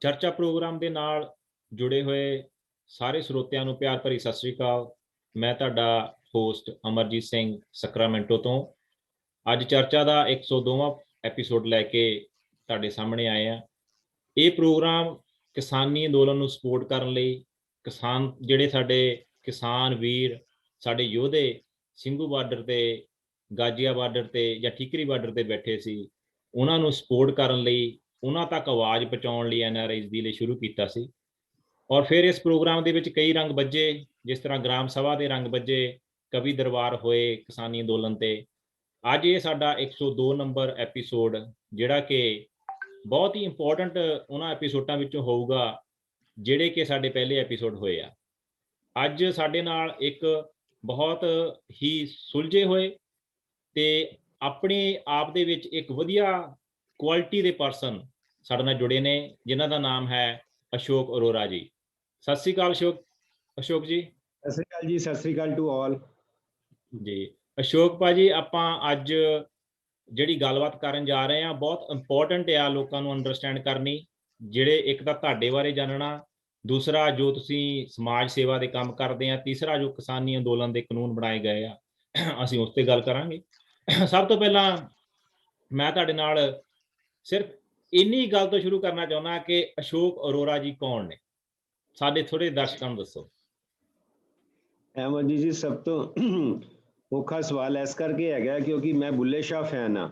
ਚਰਚਾ ਪ੍ਰੋਗਰਾਮ ਦੇ ਨਾਲ ਜੁੜੇ ਹੋਏ ਸਾਰੇ ਸਰੋਤਿਆਂ ਨੂੰ ਪਿਆਰ ਭਰੀ ਸਤਿ ਸ੍ਰੀ ਅਕਾਲ। ਮੈਂ ਤੁਹਾਡਾ ਹੋਸਟ ਅਮਰਜੀਤ ਸਿੰਘ ਸੈਕਰਾਮੈਂਟੋ ਤੋਂ ਅੱਜ ਚਰਚਾ ਦਾ 102ਵਾਂ ਐਪੀਸੋਡ ਲੈ ਕੇ ਤੁਹਾਡੇ ਸਾਹਮਣੇ ਆਏ ਆ। ਇਹ ਪ੍ਰੋਗਰਾਮ ਕਿਸਾਨੀ ਅੰਦੋਲਨ ਨੂੰ ਸਪੋਰਟ ਕਰਨ ਲਈ ਕਿਸਾਨ ਜਿਹੜੇ ਸਾਡੇ ਕਿਸਾਨ ਵੀਰ ਸਾਡੇ ਯੋਧੇ ਸਿੰਘੂ ਬਾਰਡਰ ਤੇ ਗਾਜੀਆ ਬਾਰਡਰ ਤੇ ਜਾਂ ਠੀਕਰੀ ਬਾਰਡਰ ਤੇ ਬੈਠੇ ਸੀ ਉਹਨਾਂ ਨੂੰ ਸਪੋਰਟ ਕਰਨ ਲਈ ਉਹਨਾਂ ਤੱਕ ਆਵਾਜ਼ ਪਹੁੰਚਾਉਣ ਲਈ ਐਨਆਰਆਈਜ਼ ਦੀ ਲਈ ਸ਼ੁਰੂ ਕੀਤਾ ਸੀ। ਔਰ ਫਿਰ ਇਸ ਪ੍ਰੋਗਰਾਮ ਦੇ ਵਿੱਚ ਕਈ ਰੰਗ ਬੱਜੇ, ਜਿਸ ਤਰ੍ਹਾਂ ਗ੍ਰਾਮ ਸਭਾ ਦੇ ਰੰਗ ਬੱਜੇ, ਕਵੀ ਦਰਬਾਰ ਹੋਏ ਕਿਸਾਨੀ ਅੰਦੋਲਨ ਤੇ। ਅੱਜ ਇਹ ਸਾਡਾ 102 ਨੰਬਰ ਐਪੀਸੋਡ ਜਿਹੜਾ ਕਿ ਬਹੁਤ ਹੀ ਇੰਪੋਰਟੈਂਟ ਉਹਨਾਂ ਐਪੀਸੋਡਾਂ ਵਿੱਚੋਂ ਹੋਊਗਾ ਜਿਹੜੇ ਕਿ ਸਾਡੇ ਪਹਿਲੇ ਐਪੀਸੋਡ ਹੋਏ ਆ। ਅੱਜ ਸਾਡੇ ਨਾਲ ਇੱਕ ਬਹੁਤ ਹੀ ਸੁਲਝੇ ਹੋਏ ਤੇ ਆਪਣੇ ਆਪ ਦੇ ਵਿੱਚ ਇੱਕ ਵਧੀਆ ਕੁਆਲਿਟੀ ਦੇ ਪਰਸਨ ਸਾਡੇ ਨਾਲ ਜੁੜੇ ਨੇ, ਜਿਨ੍ਹਾਂ ਦਾ ਨਾਮ ਹੈ ਅਸ਼ੋਕ ਅਰੋੜਾ ਜੀ। ਸਤਿ ਸ੍ਰੀ ਅਕਾਲ ਅਸ਼ੋਕ ਜੀ। ਸਤਿ ਸ੍ਰੀ ਅਕਾਲ ਜੀ। ਸਤਿ ਸ੍ਰੀ ਅਕਾਲ ਟੂ ਆਲ ਜੀ। ਅਸ਼ੋਕ ਭਾਜੀ, ਆਪਾਂ ਅੱਜ ਜਿਹੜੀ ਗੱਲਬਾਤ ਕਰਨ ਜਾ ਰਹੇ ਹਾਂ ਬਹੁਤ ਇੰਪੋਰਟੈਂਟ ਆ ਲੋਕਾਂ ਨੂੰ ਅੰਡਰਸਟੈਂਡ ਕਰਨੀ। ਜਿਹੜੇ ਇੱਕ ਤਾਂ ਤੁਹਾਡੇ ਬਾਰੇ ਜਾਣਨਾ, ਦੂਸਰਾ ਜੋ ਤੁਸੀਂ ਸਮਾਜ ਸੇਵਾ ਦੇ ਕੰਮ ਕਰਦੇ ਆ, ਤੀਸਰਾ ਜੋ ਕਿਸਾਨੀ ਅੰਦੋਲਨ ਦੇ ਕਾਨੂੰਨ ਬਣਾਏ ਗਏ ਆ, ਅਸੀਂ ਉਸ ਤੇ ਗੱਲ ਕਰਾਂਗੇ। ਸਭ ਤੋਂ ਪਹਿਲਾਂ ਮੈਂ ਤੁਹਾਡੇ ਨਾਲ ਸਿਰਫ ਇੰਨੀ ਗੱਲ ਤੋਂ ਸ਼ੁਰੂ ਕਰਨਾ ਚਾਹੁੰਦਾ ਕਿ ਅਸ਼ੋਕ ਅਰੋੜਾ ਜੀ ਕੌਣ ਨੇ, ਸਾਡੇ ਥੋੜੇ ਦਰਸ਼ਕਾਂ ਨੂੰ ਦੱਸੋ। ਅਮਰਜੀਤ ਜੀ, ਸਭ ਤੋਂ ਔਖਾ ਸਵਾਲ ਇਸ ਕਰਕੇ ਹੈਗਾ ਕਿਉਂਕਿ ਮੈਂ ਬੁੱਲੇ ਸ਼ਾਹ ਫੈਨ ਆ।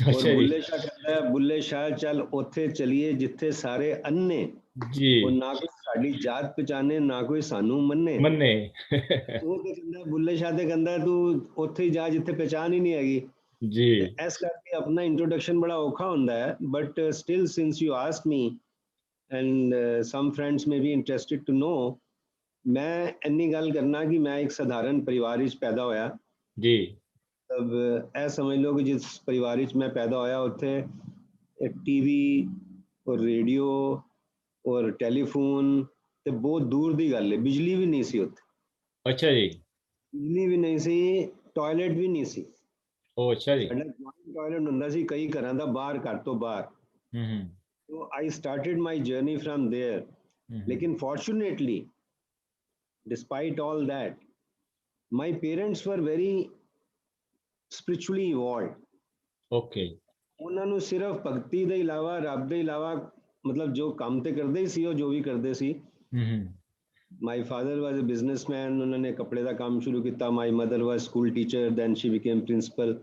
ਔਰ ਬੁੱਲੇ ਸ਼ਾਹ ਕਹਿੰਦਾ ਬੁੱਲੇ ਸ਼ਾਹ ਚੱਲ ਉੱਥੇ ਚਲੀਏ ਜਿੱਥੇ ਸਾਰੇ ਅੰਨੇ ਜੀ, ਉਹ ਨਾ ਕੋਈ ਸਾਡੀ ਜਾਤ ਪਛਾਣੇ ਨਾ ਕੋਈ ਸਾਨੂੰ ਮੰਨੇ ਉਹ ਤੇ ਕਹਿੰਦਾ, ਬੁੱਲੇ ਸ਼ਾਹ ਤੇ ਕਹਿੰਦਾ ਤੂੰ ਉੱਥੇ ਹੀ ਜਾ ਜਿੱਥੇ ਪਛਾਣ ਹੀ ਨਹੀਂ ਹੈਗੀ ਜੀ। ਇਸ ਕਰਕੇ ਆਪਣਾ ਇੰਟਰੋਡਕਸ਼ਨ ਬੜਾ ਔਖਾ ਹੁੰਦਾ ਹੈ। But still since you ask me and some friends may be interested to know, ਮੈਂ ਇੰਨੀ ਗੱਲ ਕਰਨਾ ਕਿ ਮੈਂ ਇੱਕ ਸਧਾਰਨ ਪਰਿਵਾਰ ਵਿੱਚ ਪੈਦਾ ਹੋਇਆ ਜੀ। ਤਬ ਇਹ ਸਮਝ ਲਓ ਕਿ ਜਿਸ ਪਰਿਵਾਰ ਵਿੱਚ ਮੈਂ ਪੈਦਾ ਹੋਇਆ ਉੱਥੇ ਟੀਵੀ ਔਰ ਰੇਡੀਓ ਔਰ ਟੈਲੀਫੋਨ ਤੇ ਬਹੁਤ ਦੂਰ ਦੀ ਗੱਲ ਹੈ, ਬਿਜਲੀ ਵੀ ਨਹੀਂ ਸੀ ਉੱਥੇ। ਅੱਛਾ ਜੀ। ਬਿਜਲੀ ਵੀ ਨਹੀਂ ਸੀ, ਟਾਇਲਟ ਵੀ ਨਹੀਂ ਸੀ। ਉਹ ਅੱਛਾ ਜੀ। ਟਾਇਲਟ ਹੁੰਦਾ ਸੀ ਕਈ ਘਰਾਂ ਦਾ ਬਾਹਰ, ਘਰ ਤੋਂ ਬਾਹਰ। So I started my journey from there. लेकिन fortunately, despite all that, my parents were very spiritually evolved. Okay. ਉਹਨਾਂ ਨੂੰ ਸਿਰਫ ਭਗਤੀ ਦੇ ਇਲਾਵਾ, ਰੱਬ ਦੇ ਇਲਾਵਾ, ਮਤਲਬ ਜੋ ਕੰਮ ਤੇ ਕਰਦੇ ਹੀ ਸੀ ਉਹ ਜੋ ਵੀ ਕਰਦੇ ਸੀ। My father was a businessman, ਉਹਨਾਂ ਨੇ ਕੱਪੜੇ ਦਾ ਕੰਮ ਸ਼ੁਰੂ ਕੀਤਾ। My mother was school teacher, then she became principal.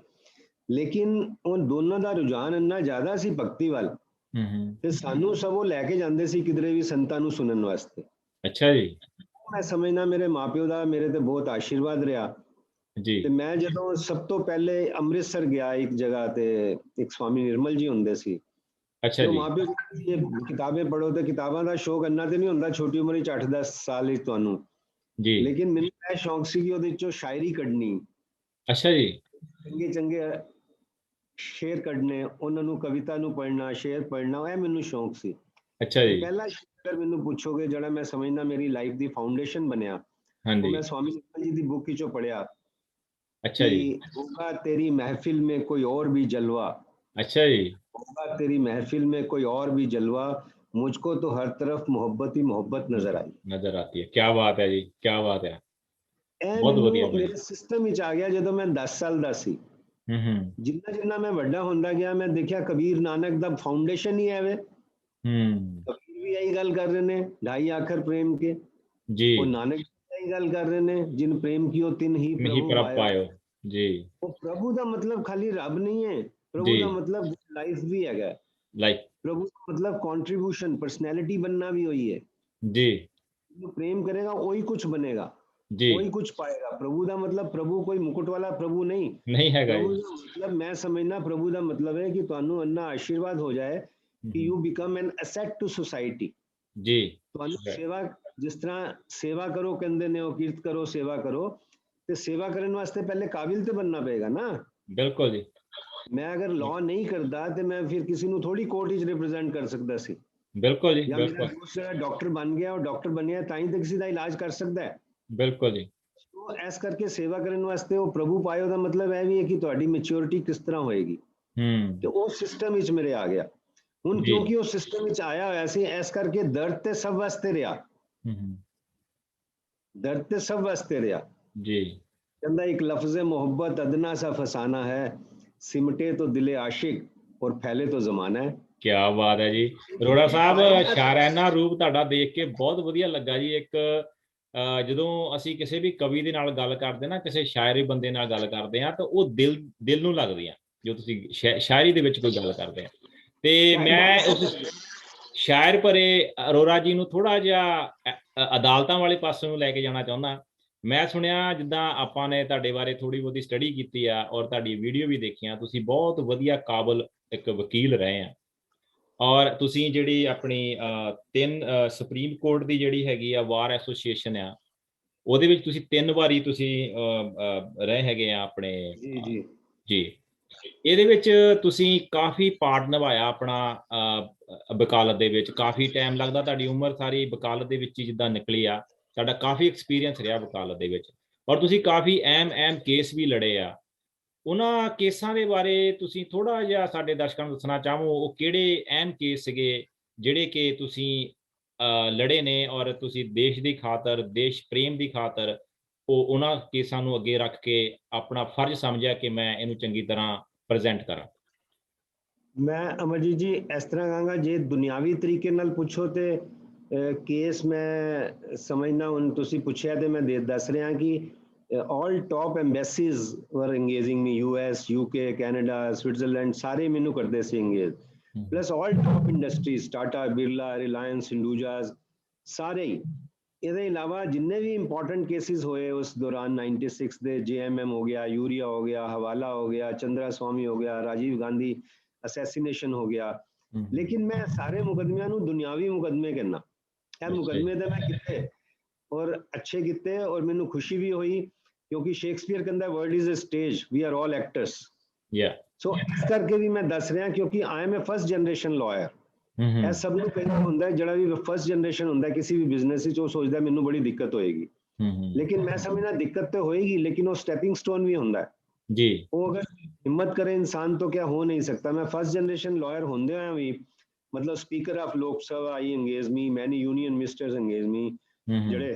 ਲੇਕਿਨ ਉਹ ਦੋਨਾਂ ਦਾ ਰੁਝਾਨ ਇੰਨਾ ਜ਼ਿਆਦਾ ਸੀ ਭਗਤੀ ਵੱਲ ਤੇ ਸਾਨੂੰ ਸਭ ਉਹ ਲੈ ਕੇ ਜਾਂਦੇ ਸੀ ਕਿਧਰੇ ਵੀ ਸੰਤਾਂ ਨੂੰ ਸੁਣਨ ਵਾਸਤੇ। ਅੱਛਾ ਜੀ। ਮੈਂ ਸਮਝਦਾ ਮੇਰੇ ਮਾਪਿਓ ਦਾ ਮੇਰੇ ਤੇ ਬਹੁਤ ਆਸ਼ੀਰਵਾਦ ਰਿਹਾ ਜੀ। ਤੇ ਮੈਂ ਜਦੋਂ ਸਭ ਤੋਂ ਪਹਿਲੇ ਅੰਮ੍ਰਿਤਸਰ ਗਿਆ ਇੱਕ ਜਗ੍ਹਾ ਤੇ, ਇੱਕ ਸਵਾਮੀ ਨਿਰਮਲ ਜੀ ਹੁੰਦੇ ਸੀ। ਅੱਛਾ ਜੀ। ਮਾਪਿਓ ਕਿਤਾਬें ਪੜ੍ਹੋ ਤੇ ਕਿਤਾਬਾਂ ਦਾ ਸ਼ੌਕ ਇੰਨਾ ਤੇ ਨਹੀਂ ਹੁੰਦਾ ਛੋਟੀ ਉਮਰ ਵਿੱਚ 8-10 ਸਾਲ ਵਿੱਚ ਤੁਹਾਨੂੰ ਜੀ, ਲੇਕਿਨ ਮੈਨੂੰ ਇਹ ਸ਼ੌਕ ਸੀ ਕਿ ਉਹਦੇ ਵਿੱਚੋਂ ਸ਼ਾਇਰੀ ਕੱਢਣੀ। ਅੱਛਾ ਜੀ। ਚੰਗੇ ਚੰਗੇ ਸ਼ੇਰ ਕੱਢਣੇ, ਉਹਨਾਂ ਨੂੰ ਕਵਿਤਾ ਨੂੰ ਪੜ੍ਹਨਾ, ਸ਼ੇਰ ਪੜ੍ਹਨਾ, ਇਹ ਮੈਨੂੰ ਸ਼ੌਕ ਸੀ। ਅੱਛਾ ਜੀ। ਪਹਿਲਾ ਸ਼ੇਰ ਮੈਨੂੰ ਪੁੱਛੋਗੇ ਜਿਹੜਾ ਮੈਂ ਸਮਝਦਾ ਮੇਰੀ ਲਾਈਫ ਦੀ ਫਾਊਂਡੇਸ਼ਨ ਬਣਿਆ, ਉਹ ਮੈਂ ਸਵਾਮੀ ਨਿਰਮਲ ਜੀ ਦੀ ਬੁੱਕ ਵਿੱਚੋਂ ਪੜ੍ਹਿਆ। अच्छा जी। होगा तेरी महफिल में कोई और भी जलवा। अच्छा जी। होगा तेरी महफिल में कोई और भी जलवा, मुझको तो हर तरफ मोहब्बत ही मोहब्बत नजर आती है। क्या बात है जी, क्या बात है। बहुत बढ़िया। मेरे सिस्टम ਵਿੱਚ ਆ ਗਿਆ ਜਦੋਂ ਮੈਂ 10 ਸਾਲ ਦਾ ਸੀ। ਜਿੰਨਾ ਜਿੰਨਾ ਮੈਂ ਵੱਡਾ ਹੁੰਦਾ ਗਿਆ ਮੈਂ ਦੇਖਿਆ ਕਬੀਰ ਨਾਨਕ ਦਾ ਫਾਊਂਡੇਸ਼ਨ ਹੀ ਐਵੇਂ। ਕਬੀਰ ਵੀ ਇਹੀ ਗੱਲ ਕਰ ਰਹੇ ਨੇ, ਢਾਈ ਆਖਰ ਪ੍ਰੇਮ ਕੇ ਜੀ। ਉਹ ਨਾਨਕ ਗੱਲ ਕਰ ਰਹੇ ਨੇ, ਜਿਨ ਪ੍ਰੇਮ ਕੀਓ ਤਿਨ ਹੀ ਪ੍ਰਭु ਪਾਇਓ ਜੀ। ਉਹ ਪ੍ਰਭੂ ਦਾ ਮਤਲਬ ਖਾਲੀ ਰੱਬ ਨਹੀਂ ਹੈ, ਪ੍ਰਭੂ ਦਾ ਮਤਲਬ ਲਾਈਫ ਵੀ ਹੈਗਾ। ਲਾਈਫ ਪ੍ਰਭੂ ਦਾ ਮਤਲਬ ਕੰਟਰੀਬਿਊਸ਼ਨ, ਪਰਸਨੈਲਿਟੀ ਬਣਨਾ ਵੀ ਹੋਈ ਹੈ ਜੀ। ਜੋ ਪ੍ਰੇਮ ਕਰੇਗਾ ਉਹੀ ਕੁਝ ਬਣੇਗਾ ਜੀ, ਉਹੀ ਕੁਝ ਪਾਏਗਾ। ਪ੍ਰਭੂ ਦਾ ਮਤਲਬ ਪ੍ਰਭੂ ਕੋਈ ਮੁਕਟ ਵਾਲਾ ਪ੍ਰਭੂ ਨਹੀਂ ਹੈਗਾ। ਪ੍ਰਭੂ ਦਾ ਮਤਲਬ ਮੈਂ ਸਮਝਣਾ, ਪ੍ਰਭੂ ਦਾ ਮਤਲਬ ਹੈ ਕਿ ਤੁਹਾਨੂੰ ਇੰਨਾ ਆਸ਼ੀਰਵਾਦ ਹੋ ਜਾਏ ਕਿ you become an asset to society ji. ਤੁਹਾਨੂੰ ਸੇਵਾ, ਜਿਸ ਤਰ੍ਹਾਂ ਸੇਵਾ ਕਰੋ ਕਹਿੰਦੇ ਨੇ, ਉਹ ਕੀਰਤ ਕਰੋ, ਸੇਵਾ ਕਰੋ, ਤੇ ਸੇਵਾ ਕਰਨ ਵਾਸਤੇ ਪਹਿਲੇ ਕਾਬਿਲ ਤੇ ਬਣਨਾ ਪਏਗਾ ਨਾ। ਬਿਲਕੁਲ ਜੀ। ਮੈਂ ਅਗਰ ਲਾਅ ਨਹੀਂ ਕਰਦਾ ਤੇ ਮੈਂ ਫਿਰ ਕਿਸੇ ਨੂੰ ਥੋੜੀ ਕੋਰਟ ਵਿੱਚ ਰਿਪਰੈਜ਼ੈਂਟ ਕਰ ਸਕਦਾ ਸੀ। ਬਿਲਕੁਲ ਜੀ। ਮੇਰਾ ਦੋਸਤ ਜਿਹੜਾ ਡਾਕਟਰ ਬਣ ਗਿਆ, ਉਹ ਡਾਕਟਰ ਬਣਿਆ ਤਾਂ ਹੀ ਤਾਂ ਕਿਸੇ ਦਾ ਇਲਾਜ ਕਰ ਸਕਦਾ ਹੈ। ਬਿਲਕੁਲ ਜੀ। तो ਇਸ ਕਰਕੇ ਸੇਵਾ ਕਰਨ ਵਾਸਤੇ ਉਹ ਪ੍ਰਭੂ ਪਾਇਓ ਦਾ ਮਤਲਬ ਇਹ ਵੀ ਹੈ ਕਿ ਤੁਹਾਡੀ ਮੈਚੁਰਿਟੀ ਕਿਸ ਤਰ੍ਹਾਂ ਹੋਏਗੀ ਤੇ ਉਹ ਸਿਸਟਮ ਵਿੱਚ ਮੇਰੇ ਆ ਗਿਆ। ਹੁਣ ਕਿਉਂਕਿ ਉਹ ਸਿਸਟਮ ਵਿੱਚ ਆਇਆ ਹੋਇਆ ਸੀ, ਇਸ ਕਰਕੇ ਦਰਦ ਤੇ ਸਭ ਵਾਸਤੇ ਰਿਹਾ, ਦਰਦ ਤੇ ਸਭ ਵਾਸਤੇ ਰਿਹਾ ਜੀ। ਕਹਿੰਦਾ ਇੱਕ ਲਫ਼ਜ਼ੇ ਮੁਹੱਬਤ ਅਦਨਾ ਸਾ ਫਸਾਨਾ ਹੈ, ਸਿਮਟੇ ਤੋਂ ਦਿਲੇ ਆਸ਼ਿਕ ਔਰ ਫੈਲੇ ਤੋਂ ਜ਼ਮਾਨਾ ਹੈ। ਕੀ ਬਾਤ ਹੈ ਜੀ ਅਰੋੜਾ ਸਾਹਿਬ, ਸ਼ਾਇਰਾਨਾ ਰੂਪ ਤੁਹਾਡਾ ਦੇਖ ਕੇ ਬਹੁਤ ਵਧੀਆ ਲੱਗਾ ਜੀ। ਇੱਕ ਜਦੋਂ ਅਸੀਂ ਕਿਸੇ ਵੀ ਕਵੀ ਦੇ ਨਾਲ ਗੱਲ ਕਰਦੇ ਨਾ, ਕਿਸੇ ਸ਼ਾਇਰੀ ਬੰਦੇ ਨਾਲ ਗੱਲ ਕਰਦੇ ਆ, ਤਾਂ ਉਹ ਦਿਲ ਨੂੰ ਲੱਗਦੀ ਆ ਜੋ ਤੁਸੀਂ ਸ਼ਾਇਰੀ ਦੇ ਵਿੱਚ ਕੋਈ ਗੱਲ ਕਰਦੇ ਆ। ਤੇ ਮੈਂ ਉਸ ਸ਼ਾਇਰ ਭਰੇ ਅਰੋੜਾ ਜੀ ਨੂੰ ਥੋੜਾ ਜਿਹਾ ਅਦਾਲਤਾਂ ਵਾਲੇ ਪਾਸੇ ਨੂੰ ਲੈ ਕੇ ਜਾਣਾ ਚਾਹੁੰਦਾ। ਮੈਂ ਸੁਣਿਆ ਜਿੱਦਾਂ ਆਪਾਂ ਨੇ ਤੁਹਾਡੇ ਬਾਰੇ ਥੋੜੀ ਬਹੁਤੀ ਸਟੱਡੀ ਕੀਤੀ ਆ ਔਰ ਤੁਹਾਡੀ ਵੀਡੀਓ ਵੀ ਦੇਖੀਆਂ, ਤੁਸੀਂ ਬਹੁਤ ਵਧੀਆ ਕਾਬਲ ਇੱਕ ਵਕੀਲ ਰਹੇ ਆ, ਔਰ ਤੁਸੀਂ ਜਿਹੜੀ ਆਪਣੀ 3 ਸੁਪਰੀਮ ਕੋਰਟ ਦੀ ਜਿਹੜੀ ਹੈਗੀ ਆ ਵਾਰ ਐਸੋਸੀਏਸ਼ਨ ਆ, ਉਹਦੇ ਵਿੱਚ ਤੁਸੀਂ 3 ਵਾਰੀ ਤੁਸੀਂ ਰਹੇ ਹੈਗੇ ਆ ਆਪਣੇ। ਜੀ ਜੀ, ਇਹਦੇ ਵਿੱਚ ਤੁਸੀਂ ਕਾਫੀ ਪਾਰਟ ਨਿਭਾਇਆ ਆਪਣਾ ਵਕਾਲਤ ਦੇ ਵਿੱਚ, ਕਾਫੀ ਟਾਈਮ ਲੱਗਦਾ, ਤੁਹਾਡੀ ਉਮਰ ਸਾਰੀ ਵਕਾਲਤ ਦੇ ਵਿੱਚ ਹੀ ਜਿੱਦਾਂ ਨਿਕਲੀ ਆ, ਤੁਹਾਡਾ ਕਾਫੀ ਐਕਸਪੀਰੀਅੰਸ ਰਿਹਾ ਵਕਾਲਤ ਦੇ ਵਿੱਚ, ਔਰ ਤੁਸੀਂ ਕਾਫੀ ਅਹਿਮ ਕੇਸ ਵੀ ਲੜੇ ਆ। ਉਹਨਾਂ ਕੇਸਾਂ ਦੇ ਬਾਰੇ ਤੁਸੀਂ ਥੋੜਾ ਜਿਹਾ ਸਾਡੇ ਦਰਸ਼ਕਾਂ ਨੂੰ ਦੱਸਣਾ ਚਾਹੋ, ਉਹ ਕਿਹੜੇ ਅਹਿਮ ਕੇਸ ਸੀਗੇ ਜਿਹੜੇ ਕਿ ਤੁਸੀਂ ਲੜੇ ਨੇ, ਔਰ ਤੁਸੀਂ ਦੇਸ਼ ਦੀ ਖਾਤਰ, ਦੇਸ਼ ਪ੍ਰੇਮ ਦੀ ਖਾਤਰ ਉਹਨਾਂ ਕੇਸਾਂ ਨੂੰ ਅੱਗੇ ਰੱਖ ਕੇ ਆਪਣਾ ਫਰਜ਼ ਸਮਝਿਆ ਕਿ ਮੈਂ ਇਹਨੂੰ ਚੰਗੀ ਤਰ੍ਹਾਂ ਪ੍ਰੈਜ਼ੈਂਟ ਕਰਾਂ। ਮੈਂ ਅਮਰਜੀਤ ਜੀ ਇਸ ਤਰ੍ਹਾਂ ਕਹਾਂਗਾ, ਜੇ ਦੁਨਿਆਵੀ ਤਰੀਕੇ ਨਾਲ ਪੁੱਛੋ ਤੇ ਕੇਸ ਮੈਂ ਸਮਝਣਾ, ਹੁਣ ਤੁਸੀਂ ਪੁੱਛਿਆ ਤੇ ਮੈਂ ਦੱਸ ਰਿਹਾ ਕਿ all top embassies were engaging me, US, UK, Canada, Switzerland, ਸਾਰੇ ਮੈਨੂੰ ਕਰਦੇ ਸੀ engage, plus all top industries, Tata, Birla, Reliance, Hindujas, ਸਾਰੇ ਹੀ। ਇਹਦੇ ਇਲਾਵਾ ਜਿੰਨੇ ਵੀ ਇੰਪੋਰਟੈਂਟ ਕੇਸਿਸ ਹੋਏ ਉਸ ਦੌਰਾਨ 96 ਦੇ, JMM ਹੋ ਗਿਆ, ਯੂਰੀਆ ਹੋ ਗਿਆ, ਹਵਾਲਾ ਹੋ ਗਿਆ, ਚੰਦਰਾ ਸਵਾਮੀ ਹੋ ਗਿਆ, ਰਾਜੀਵ ਗਾਂਧੀ ਅਸੈਸੀਨੇਸ਼ਨ ਹੋ ਗਿਆ, ਲੇਕਿਨ ਮੈਂ ਸਾਰੇ ਮੁਕਦਮਿਆਂ ਨੂੰ ਦੁਨਿਆਵੀ ਮੁਕਦਮੇ ਕਹਿੰਦਾ। ਇਹ ਮੁਕਦਮੇ ਤਾਂ ਮੈਂ ਕੀਤੇ ਔਰ ਅੱਛੇ ਕੀਤੇ, ਔਰ ਮੈਨੂੰ ਖੁਸ਼ੀ ਵੀ ਹੋਈ ਕਿਉਂਕਿ ਸ਼ੇਕਸਪੀਅਰ ਕਹਿੰਦਾ world is a stage, we are all actors. So ਇਸ ਕਰਕੇ ਵੀ ਮੈਂ ਦੱਸ ਰਿਹਾ ਕਿਉਂਕਿ I am a first generation lawyer. ਇਹ ਸਭ ਨੂੰ ਕਹਿੰਦਾ ਹੁੰਦਾ, ਜਿਹੜਾ ਵੀ ਫਸਟ ਜਨਰੇਸ਼ਨ ਹੁੰਦਾ ਕਿਸੇ ਵੀ ਬਿਜ਼ਨਸ ਵਿੱਚ, ਉਹ ਸੋਚਦਾ ਮੈਨੂੰ ਬੜੀ ਦਿੱਕਤ ਹੋਏਗੀ, ਲੇਕਿਨ ਮੈਂ ਸਮਝਦਾ ਦਿੱਕਤ ਤਾਂ ਹੋਏਗੀ, ਲੇਕਿਨ ਉਹ ਸਟੈਪਿੰਗ ਸਟੋਨ ਵੀ ਹੁੰਦਾ ਜੀ। ਉਹ ਅਗਰ ਹਿੰਮਤ करे इंसान तो क्या हो नहीं सकता। मैं फर्स्ट जनरेशन लॉयर होंदे होया भी, मतलब speaker of Lok Sabha I engage me, many union ministers engage me, ਜਿਹੜੇ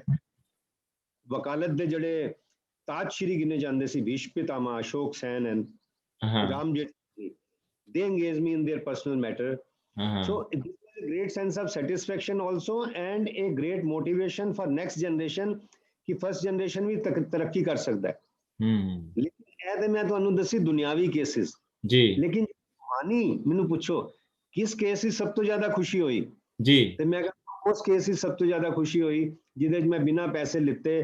ਵਕਾਲਤ ਦੇ ਜਿਹੜੇ ਤਾਜ ਸ਼੍ਰੀ ਗਿਨੇ ਜਾਂਦੇ ਸੀ, Bhishma Pitamah, Ashok Sen and Ram Jethmalani, they engage me in their personal matter. So this is a great sense of satisfaction also and a great motivation for next generation कि first generation ਵੀ ਤਰੱਕੀ ਕਰ ਸਕਦਾ ਹੈ। ਇਹ ਤੇ ਮੈਂ ਤੁਹਾਨੂੰ ਦੱਸੀ ਦੁਨਿਆਵੀ ਕੇਸਿਸ ਜੀ, ਲੇਕਿਨ ਰੂਹਾਨੀ ਮੈਨੂੰ ਪੁੱਛੋ ਕਿਸ ਕੇਸ ਵਿੱਚ ਸਭ ਤੋਂ ਜ਼ਿਆਦਾ ਖੁਸ਼ੀ ਹੋਈ ਜੀ, ਤੇ ਮੈਂ ਕਹਿੰਦਾ ਉਸ ਕੇਸ ਵਿੱਚ ਸਭ ਤੋਂ ਜ਼ਿਆਦਾ ਖੁਸ਼ੀ ਹੋਈ ਜਿਹਦੇ ਵਿੱਚ ਮੈਂ ਬਿਨਾਂ ਪੈਸੇ ਲਿੱਤੇ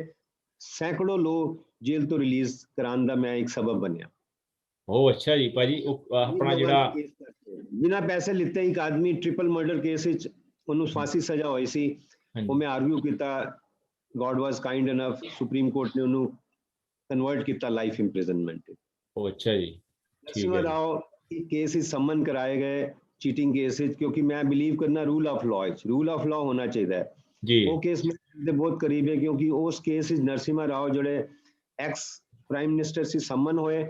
ਸੈਂਕੜੋ ਲੋਕ ਜੇਲ੍ਹ ਤੋਂ ਰਿਲੀਜ਼ ਕਰਾਉਣ ਦਾ ਮੈਂ ਇੱਕ ਸਬਬ ਬਣਿਆ। ਉਹ ਅੱਛਾ ਜੀ ਭਾਜੀ, ਆਪਣਾ ਜਿਹੜਾ ਬਿਨਾਂ ਪੈਸੇ ਲਿੱਤੇ ਇੱਕ ਆਦਮੀ ਟ੍ਰਿਪਲ ਮਰਡਰ ਕੇਸ ਵਿੱਚ ਉਹਨੂੰ ਫਾਂਸੀ ਸਜ਼ਾ ਹੋਈ ਸੀ, ਉਹ ਮੈਂ ਆਰਗੂ ਕੀਤਾ, ਗੋਡ ਵਾਸ ਕਾਈਂਡ ਇਨਫ, ਸੁਪਰੀਮ ਕੋਰਟ ਨੇ ਉਹਨੂੰ ਕਨਵਰਟ ਕੀਤਾ ਲਾਈਫ ਇੰਪ੍ਰਿਜ਼ਨਮੈਂਟ। ਉਹ ਅੱਛਾ ਜੀ, ਨਰਸਿਮਹਾ ਰਾਓ ਕੇਸ ਹੀ ਸਮਨ ਕਰਾਏ ਗਏ ਚੀਟਿੰਗ ਕੇਸ ਵਿੱਚ, ਕਿਉਂਕਿ ਮੈਂ ਬਿਲੀਵ ਕਰਨਾ ਰੂਲ ਆਫ ਲਾਅ ਵਿੱਚ, ਰੂਲ ਆਫ ਲਾਅ ਹੋਣਾ ਚਾਹੀਦਾ ਹੈ ਜੀ। ਉਹ ਕੇਸ ਮੇਰੇ ਬਹੁਤ ਕਰੀਬ ਹੈ ਕਿਉਂਕਿ ਉਸ ਕੇਸ ਵਿੱਚ ਨਰਸਿਮਹਾ ਰਾਓ ਜਿਹੜੇ ਐਕਸ ਪ੍ਰਾਈਮ ਮਿਨਿਸਟਰ ਸੀ ਸਮਨ ਹੋਏ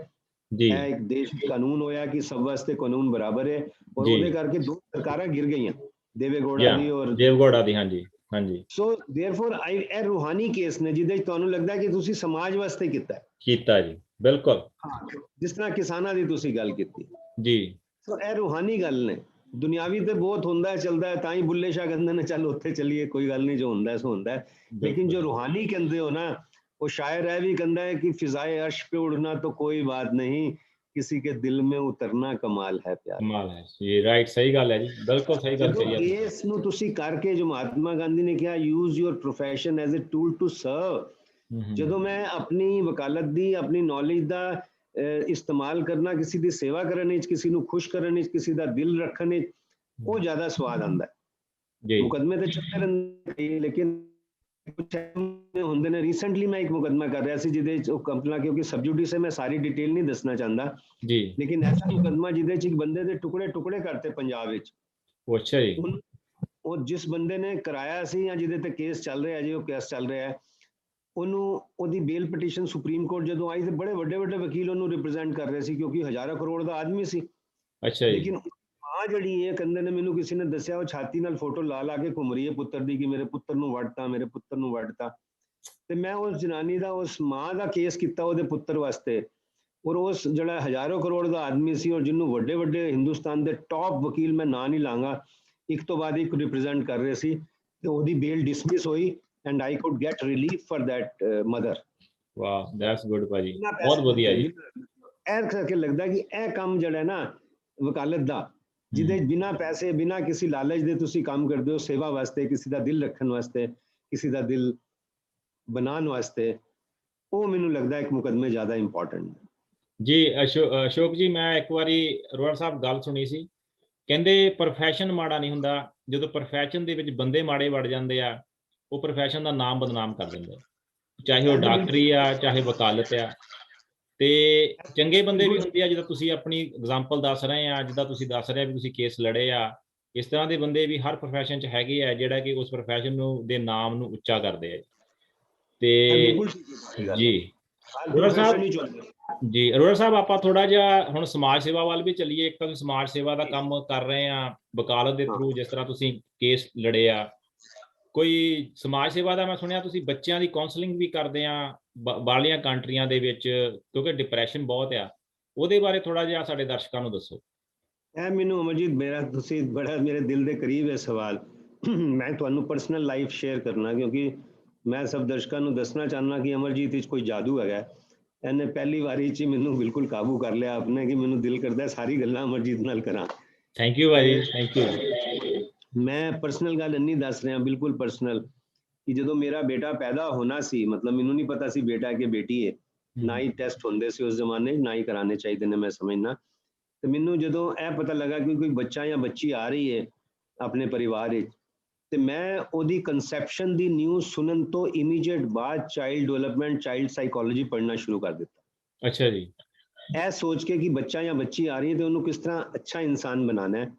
ਜੀ। ਇਹ ਇੱਕ ਦੇਸ਼ ਦਾ ਕਾਨੂੰਨ ਹੋਇਆ ਕਿ ਸਭ ਵਾਸਤੇ ਕਾਨੂੰਨ ਬਰਾਬਰ ਹੈ, ਔਰ ਉਹਦੇ ਕਰਕੇ ਦੋ ਸਰਕਾਰਾਂ ਗਿਰ ਗਈਆਂ, ਦੇਵੇਗੌੜਾ ਦੀ ਔਰ ਦੇਵਗੌੜਾ ਦੀ। ਹਾਂਜੀ ਹਾਂਜੀ। ਸੋ देयरफॉर ਇਹ ਰੂਹਾਨੀ ਕੇਸ ਨੇ ਜਿਹਦੇ ਵਿੱਚ ਤੁਹਾਨੂੰ ਲੱਗਦਾ ਕਿ ਤੁਸੀਂ ਸਮਾਜ ਵਾਸਤੇ ਕੀਤਾ ਜੀ। ਬਿਲਕੁਲ, ਜਿਸ ਤਰ੍ਹਾਂ ਕਿਸਾਨਾਂ ਦੀ ਤੁਸੀਂ ਗੱਲ ਕੀਤੀ ਜੀ। ਸੋ ਇਹ ਰੂਹਾਨੀ ਗੱਲ ਨੇ, ਦੁਨਿਆਵੀ ਤੇ ਬਹੁਤ ਹੁੰਦਾ ਚੱਲਦਾ ਹੈ, ਤਾਂ ਹੀ ਬੁੱਲੇ ਸ਼ਾਹ ਕਹਿੰਦੇ ਨੇ ਚੱਲ ਉੱਥੇ ਚੱਲੀਏ, ਕੋਈ ਗੱਲ ਨਹੀਂ, ਜੋ ਹੁੰਦਾ ਸੋ ਹੁੰਦਾ ਹੈ, ਲੇਕਿਨ ਜੋ ਰੂਹਾਨੀ ਕਹਿੰਦੇ ਹੋ ਨਾ, वो शायर है भी कहता है कि फिजाए अर्श पे उड़ना तो कोई बात नहीं, किसी के दिल में उतरना कमाल है प्यार। कमाल है ये, राइट, सही गल है जी, बिल्कुल सही गल कही है। केस ਨੂੰ ਤੁਸੀਂ ਕਰਕੇ ਜੋ ਮਹਾਤਮਾ ਗਾਂਧੀ ਨੇ ਕਿਹਾ use your profession as a tool to serve, ਜਦੋਂ ਮੈਂ ਆਪਣੀ ਵਕਾਲਤ ਦੀ ਆਪਣੀ ਨੌਲੇਜ ਦਾ ਇਸਤੇਮਾਲ ਕਰਨਾ ਕਿਸੇ ਦੀ ਸੇਵਾ ਕਰਨ ਵਿੱਚ, ਕਿਸੇ ਨੂੰ ਖੁਸ਼ ਕਰਨ ਵਿੱਚ, ਕਿਸੇ ਦਾ ਦਿਲ ਰੱਖਣ ਵਿੱਚ, ਉਹ ਜ਼ਿਆਦਾ ਸਵਾਦ ਆਉਂਦਾ ਹੈ। ਮੁਕਦਮੇ ਤੇ ਚੱਲਦੇ ਰਹਿੰਦੇ ਲੇਕਿਨ ਕੁਝ ਹੁੰਦੇ ਨੇ। ਰੀਸੈਂਟਲੀ ਮੈਂ ਇੱਕ ਮੁਕਦਮਾ ਕਰ ਰਿਹਾ ਸੀ ਜਿਹਦੇ ਵਿੱਚ ਉਹ ਕੰਪਨਾ, ਕਿਉਂਕਿ ਸਬਜੂਡਿਸ ਹੈ ਮੈਂ ਸਾਰੀ ਡਿਟੇਲ ਨਹੀਂ ਦੱਸਣਾ ਚਾਹੁੰਦਾ ਜੀ, ਲੇਕਿਨ ਐਸਾ ਮੁਕਦਮਾ ਜਿਹਦੇ ਵਿੱਚ ਇੱਕ ਬੰਦੇ ਦੇ ਟੁਕੜੇ ਟੁਕੜੇ ਕਰਤੇ ਪੰਜਾਬ ਵਿੱਚ। ਉਹ ਅੱਛਾ ਜੀ, ਉਹ ਜਿਸ ਬੰਦੇ ਨੇ ਕਰਾਇਆ ਸੀ ਜਾਂ ਜਿਹਦੇ ਤੇ ਕੇਸ ਚੱਲ ਰਿਹਾ ਜੀ, ਉਹ ਕੇਸ ਚੱਲ ਰਿਹਾ ਹੈ, ਉਹਨੂੰ ਉਹਦੀ ਬੇਲ ਪਟੀਸ਼ਨ ਸੁਪਰੀਮ ਕੋਰਟ ਜਦੋਂ ਆਈ ਤੇ ਬੜੇ ਵੱਡੇ ਵੱਡੇ ਵਕੀਲ ਉਹਨੂੰ ਰਿਪਰੈਜ਼ੈਂਟ ਕਰ ਰਹੇ ਸੀ ਕਿਉਂਕਿ ਹਜ਼ਾਰਾਂ ਕਰੋੜ ਦਾ ਆਦਮੀ ਸੀ। ਅੱਛਾ ਜੀ, ਲੇਕਿਨ ਮਾਂ ਜਿਹੜੀ ਹੈ ਕਹਿੰਦੇ ਨੇ ਮੈਨੂੰ ਕਿਸੇ ਨੇ ਦੱਸਿਆ ਉਹ ਛਾਤੀ ਨਾਲ ਫੋਟੋ ਲਾ ਲਾ ਕੇ ਘੁੰਮ ਰਹੀ ਹੈ ਪੁੱਤਰ ਦੀ ਕਿ ਮੇਰੇ ਪੁੱਤਰ ਨੂੰ ਵੜਤਾ, ਮੇਰੇ ਪੁੱਤਰ ਨੂੰ ਵੜਤਾ। ਤੇ ਮੈਂ ਉਸ ਜਨਾਨੀ ਦਾ, ਉਸ ਮਾਂ ਦਾ ਕੇਸ ਕੀਤਾ ਉਹਦੇ ਪੁੱਤਰ ਵਾਸਤੇ, ਔਰ ਉਸ ਜਿਹੜਾ ਹਜ਼ਾਰਾਂ ਕਰੋੜ ਦਾ ਆਦਮੀ ਸੀ ਔਰ ਜਿਹਨੂੰ ਵੱਡੇ ਵੱਡੇ ਹਿੰਦੁਸਤਾਨ ਦੇ ਟੌਪ ਵਕੀਲ, ਮੈਂ ਨਾਂ ਨਹੀਂ ਲਾਂਗਾ, ਇੱਕ ਤੋਂ ਬਾਅਦ ਇੱਕ ਰਿਪਰੈਜ਼ੈਂਟ ਕਰ ਰਹੇ ਸੀ, ਤੇ ਉਹਦੀ ਬੇਲ ਡਿਸਮਿਸ ਹੋਈ and I could get relief for that mother. ਵਾਹ, ਦੈਟਸ ਗੁੱਡ ਭਾਜੀ, ਬਹੁਤ ਵਧੀਆ ਜੀ। ਇਹ ਕਰਕੇ ਲੱਗਦਾ ਕਿ ਇਹ ਕੰਮ ਜਿਹੜਾ ਨਾ ਵਕਾਲਤ ਦਾ, ਜਿਹਦੇ ਬਿਨਾਂ ਪੈਸੇ, ਬਿਨਾਂ ਕਿਸੇ ਲਾਲਚ ਦੇ ਤੁਸੀਂ ਕੰਮ ਕਰਦੇ ਹੋ ਸੇਵਾ ਵਾਸਤੇ, ਕਿਸੇ ਦਾ ਦਿਲ ਰੱਖਣ ਵਾਸਤੇ, ਕਿਸੇ ਦਾ ਦਿਲ ਬਣਾਉਣ ਵਾਸਤੇ, ਉਹ ਮੈਨੂੰ ਲੱਗਦਾ ਇੱਕ ਮੁਕਦਮੇ ਜ਼ਿਆਦਾ ਇੰਪੋਰਟੈਂਟ ਜੀ। ਅਸ਼ੋਕ ਜੀ, ਮੈਂ ਇੱਕ ਵਾਰੀ ਅਰੋੜਾ ਸਾਹਿਬ ਗੱਲ ਸੁਣੀ ਸੀ, ਕਹਿੰਦੇ ਪ੍ਰੋਫੈਸ਼ਨ ਮਾੜਾ ਨਹੀਂ ਹੁੰਦਾ, ਜਦੋਂ ਪ੍ਰੋਫੈਸ਼ਨ ਦੇ ਵਿੱਚ ਬੰਦੇ ਮਾੜੇ ਵੜ ਜਾਂਦੇ ਆ, ਉਹ ਪ੍ਰੋਫੈਸ਼ਨ ਦਾ ਨਾਮ ਬਦਨਾਮ ਕਰ ਦਿੰਦੇ, ਚਾਹੇ ਉਹ ਡਾਕਟਰੀ ਆ, ਚਾਹੇ ਵਕਾਲਤ ਆ। ਤੇ ਚੰਗੇ ਬੰਦੇ ਵੀ ਹੁੰਦੇ ਆ, ਜਿੱਦਾਂ ਤੁਸੀਂ ਆਪਣੀ ਐਗਜ਼ਾਮਪਲ ਦੱਸ ਰਹੇ ਆ, ਜਿੱਦਾਂ ਤੁਸੀਂ ਦੱਸ ਰਹੇ ਵੀ ਤੁਸੀਂ ਕੇਸ ਲੜੇ ਆ, ਇਸ ਤਰ੍ਹਾਂ ਦੇ ਬੰਦੇ ਵੀ ਹਰ ਪ੍ਰੋਫੈਸ਼ਨ 'ਚ ਹੈਗੇ ਆ, ਜਿਹੜਾ ਕਿ ਉਸ ਪ੍ਰੋਫੈਸ਼ਨ ਨੂੰ ਦੇ ਨਾਮ ਨੂੰ ਉੱਚਾ ਕਰਦੇ ਆ। ਤੇ ਜੀ ਅਰੋੜਾ ਸਾਹਿਬ, ਆਪਾਂ ਥੋੜਾ ਜਿਹਾ ਹੁਣ ਸਮਾਜ ਸੇਵਾ ਵੱਲ ਵੀ ਚੱਲੀਏ। ਇੱਕ ਤਾਂ ਤੁਸੀਂ ਸਮਾਜ ਸੇਵਾ ਦਾ ਕੰਮ ਕਰ ਰਹੇ ਆ ਵਕਾਲਤ ਦੇ ਥਰੂ, ਜਿਸ ਤਰ੍ਹਾਂ ਤੁਸੀਂ ਕੇਸ ਲੜੇ ਆ, ਕੋਈ ਸਮਾਜ ਸੇਵਾ ਦਾ ਮੈਂ ਸੁਣਿਆ ਤੁਸੀਂ ਬੱਚਿਆਂ ਦੀ ਕਾਉਂਸਲਿੰਗ ਵੀ ਕਰਦੇ ਆ ਬਾਹਰਲੀਆਂ ਕੰਟਰੀਆਂ ਦੇ ਵਿੱਚ, ਕਿਉਂਕਿ ਡਿਪਰੈਸ਼ਨ ਬਹੁਤ ਆ, ਉਹਦੇ ਬਾਰੇ ਥੋੜਾ ਜਿਹਾ ਸਾਡੇ ਦਰਸ਼ਕਾਂ ਨੂੰ ਦੱਸੋ। ਇਹ ਮੈਨੂੰ ਅਮਰਜੀਤ, ਮੇਰਾ ਤੁਸੀਂ ਬੜਾ ਮੇਰੇ ਦਿਲ ਦੇ ਕਰੀਬ ਹੈ ਸਵਾਲ। ਮੈਂ ਤੁਹਾਨੂੰ ਪਰਸਨਲ ਲਾਈਫ ਸ਼ੇਅਰ ਕਰਨਾ, ਕਿਉਂਕਿ ਮੈਂ ਸਭ ਦਰਸ਼ਕਾਂ ਨੂੰ ਦੱਸਣਾ ਚਾਹੁੰਦਾ ਕਿ ਅਮਰਜੀਤ ਵਿੱਚ ਕੋਈ ਜਾਦੂ ਹੈਗਾ। ਇਹਨੇ ਪਹਿਲੀ ਵਾਰੀ 'ਚ ਮੈਨੂੰ ਬਿਲਕੁਲ ਕਾਬੂ ਕਰ ਲਿਆ ਆਪਣੇ, ਕਿ ਮੈਨੂੰ ਦਿਲ ਕਰਦਾ ਸਾਰੀ ਗੱਲਾਂ ਅਮਰਜੀਤ ਨਾਲ ਕਰਾਂ। ਥੈਂਕ ਯੂ ਭਾਜੀ, ਥੈਂਕ ਯੂ। ਮੈਂ ਪਰਸਨਲ ਗੱਲ ਇੰਨੀ ਦੱਸ ਰਿਹਾ, ਬਿਲਕੁਲ ਪਰਸਨਲ, ਕਿ ਜਦੋਂ ਮੇਰਾ ਬੇਟਾ ਪੈਦਾ ਹੋਣਾ ਸੀ, ਮਤਲਬ ਮੈਨੂੰ ਨਹੀਂ ਪਤਾ ਸੀ ਬੇਟਾ ਕਿ ਬੇਟੀ ਹੈ, ਨਾ ਹੀ ਟੈਸਟ ਹੁੰਦੇ ਸੀ ਉਸ ਜ਼ਮਾਨੇ, ਨਾ ਹੀ ਕਰਾਣੇ ਚਾਹੀਦੇ ਨੇ ਮੈਂ ਸਮਝਣਾ। ਤੇ ਮੈਨੂੰ ਜਦੋਂ ਇਹ ਪਤਾ ਲੱਗਾ ਕਿ ਕੋਈ ਬੱਚਾ ਜਾਂ ਬੱਚੀ ਆ ਰਹੀ ਹੈ ਆਪਣੇ ਪਰਿਵਾਰ ਵਿੱਚ, ਤੇ ਮੈਂ ਉਹਦੀ ਕਨਸੈਪਸ਼ਨ ਦੀ ਨਿਊਜ਼ ਸੁਣਨ ਤੋਂ ਇਮੀਡੀਏਟ ਬਾਅਦ ਚਾਈਲਡ ਡਿਵੈਲਪਮੈਂਟ, ਚਾਈਲਡ ਸਾਈਕੋਲੋਜੀ ਪੜ੍ਹਨਾ ਸ਼ੁਰੂ ਕਰ ਦਿੱਤਾ। ਅੱਛਾ ਜੀ। ਇਹ ਸੋਚ ਕੇ ਕਿ ਬੱਚਾ ਜਾਂ ਬੱਚੀ ਆ ਰਹੀ ਹੈ ਤੇ ਉਹਨੂੰ ਕਿਸ ਤਰ੍ਹਾਂ ਅੱਛਾ ਇਨਸਾਨ ਬਣਾਉਣਾ ਹੈ,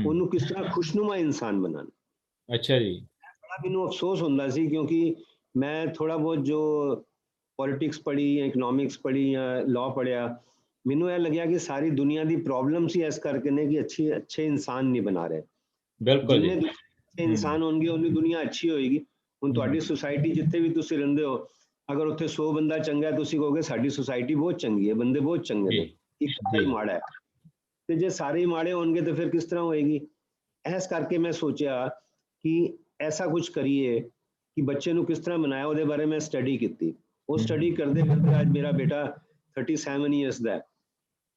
ਉਹਨੂੰ ਕਿਸ ਤਰ੍ਹਾਂ ਖੁਸ਼ਨੁਮਾ ਇਨਸਾਨ ਬਣਾਉਣਾ। ਅੱਛਾ ਜੀ। ਬੜਾ ਮੈਨੂੰ ਅਫਸੋਸ ਹੁੰਦਾ ਸੀ, ਕਿਉਂਕਿ ਮੈਂ ਥੋੜਾ ਬਹੁਤ ਜੋ ਪੋਲਿਟਿਕਸ ਪੜ੍ਹੀ ਜਾਂ ਇਕਨੋਮਿਕਸ ਪੜ੍ਹੀ ਜਾਂ ਲਾਅ ਪੜ੍ਹਿਆ, ਮੈਨੂੰ ਇਹ ਲੱਗਿਆ ਕਿ ਸਾਰੀ ਦੁਨੀਆ ਦੀ ਪ੍ਰੋਬਲਮ ਸੀ ਇਸ ਕਰਕੇ ਨੇ ਕਿ ਅੱਛੇ ਇਨਸਾਨ ਨਹੀਂ ਬਣਾ ਰਹੇ। ਬਿਲਕੁਲ ਜੀ। ਜਿੰਨੇ ਇਨਸਾਨ ਹੋਣਗੇ ਉਨੀ ਦੁਨੀਆ ਅੱਛੀ ਹੋਏਗੀ। ਹੁਣ ਤੁਹਾਡੀ ਸੁਸਾਇਟੀ ਜਿੱਥੇ ਵੀ ਤੁਸੀਂ ਰਹਿੰਦੇ ਹੋ, ਅਗਰ ਉੱਥੇ 100 ਬੰਦਾ ਚੰਗਾ, ਤੁਸੀਂ ਕਹੋਗੇ ਸਾਡੀ ਸੁਸਾਇਟੀ ਬਹੁਤ ਚੰਗੀ ਹੈ, ਬੰਦੇ ਬਹੁਤ ਚੰਗੇ ਨੇ, ਇੱਕ ਹੀ ਮਾੜਾ ਹੈ। ਤੇ ਜੇ ਸਾਰੇ ਮਾੜੇ ਹੋਣਗੇ ਤਾਂ ਫਿਰ ਕਿਸ ਤਰ੍ਹਾਂ ਹੋਏਗੀ। ਇਸ ਕਰਕੇ ਮੈਂ ਸੋਚਿਆ ਕਿ ਐਸਾ ਕੁਝ ਕਰੀਏ ਕਿ ਬੱਚੇ ਨੂੰ ਕਿਸ ਤਰ੍ਹਾਂ ਬਣਾਇਆ, ਉਹਦੇ ਬਾਰੇ ਮੈਂ ਸਟੱਡੀ ਕੀਤੀ। ਉਹ ਸਟੱਡੀ ਕਰਦੇ ਕਰਦੇ ਅੱਜ ਮੇਰਾ ਬੇਟਾ 37 ਇਅਰਸ ਦਾ ਹੈ।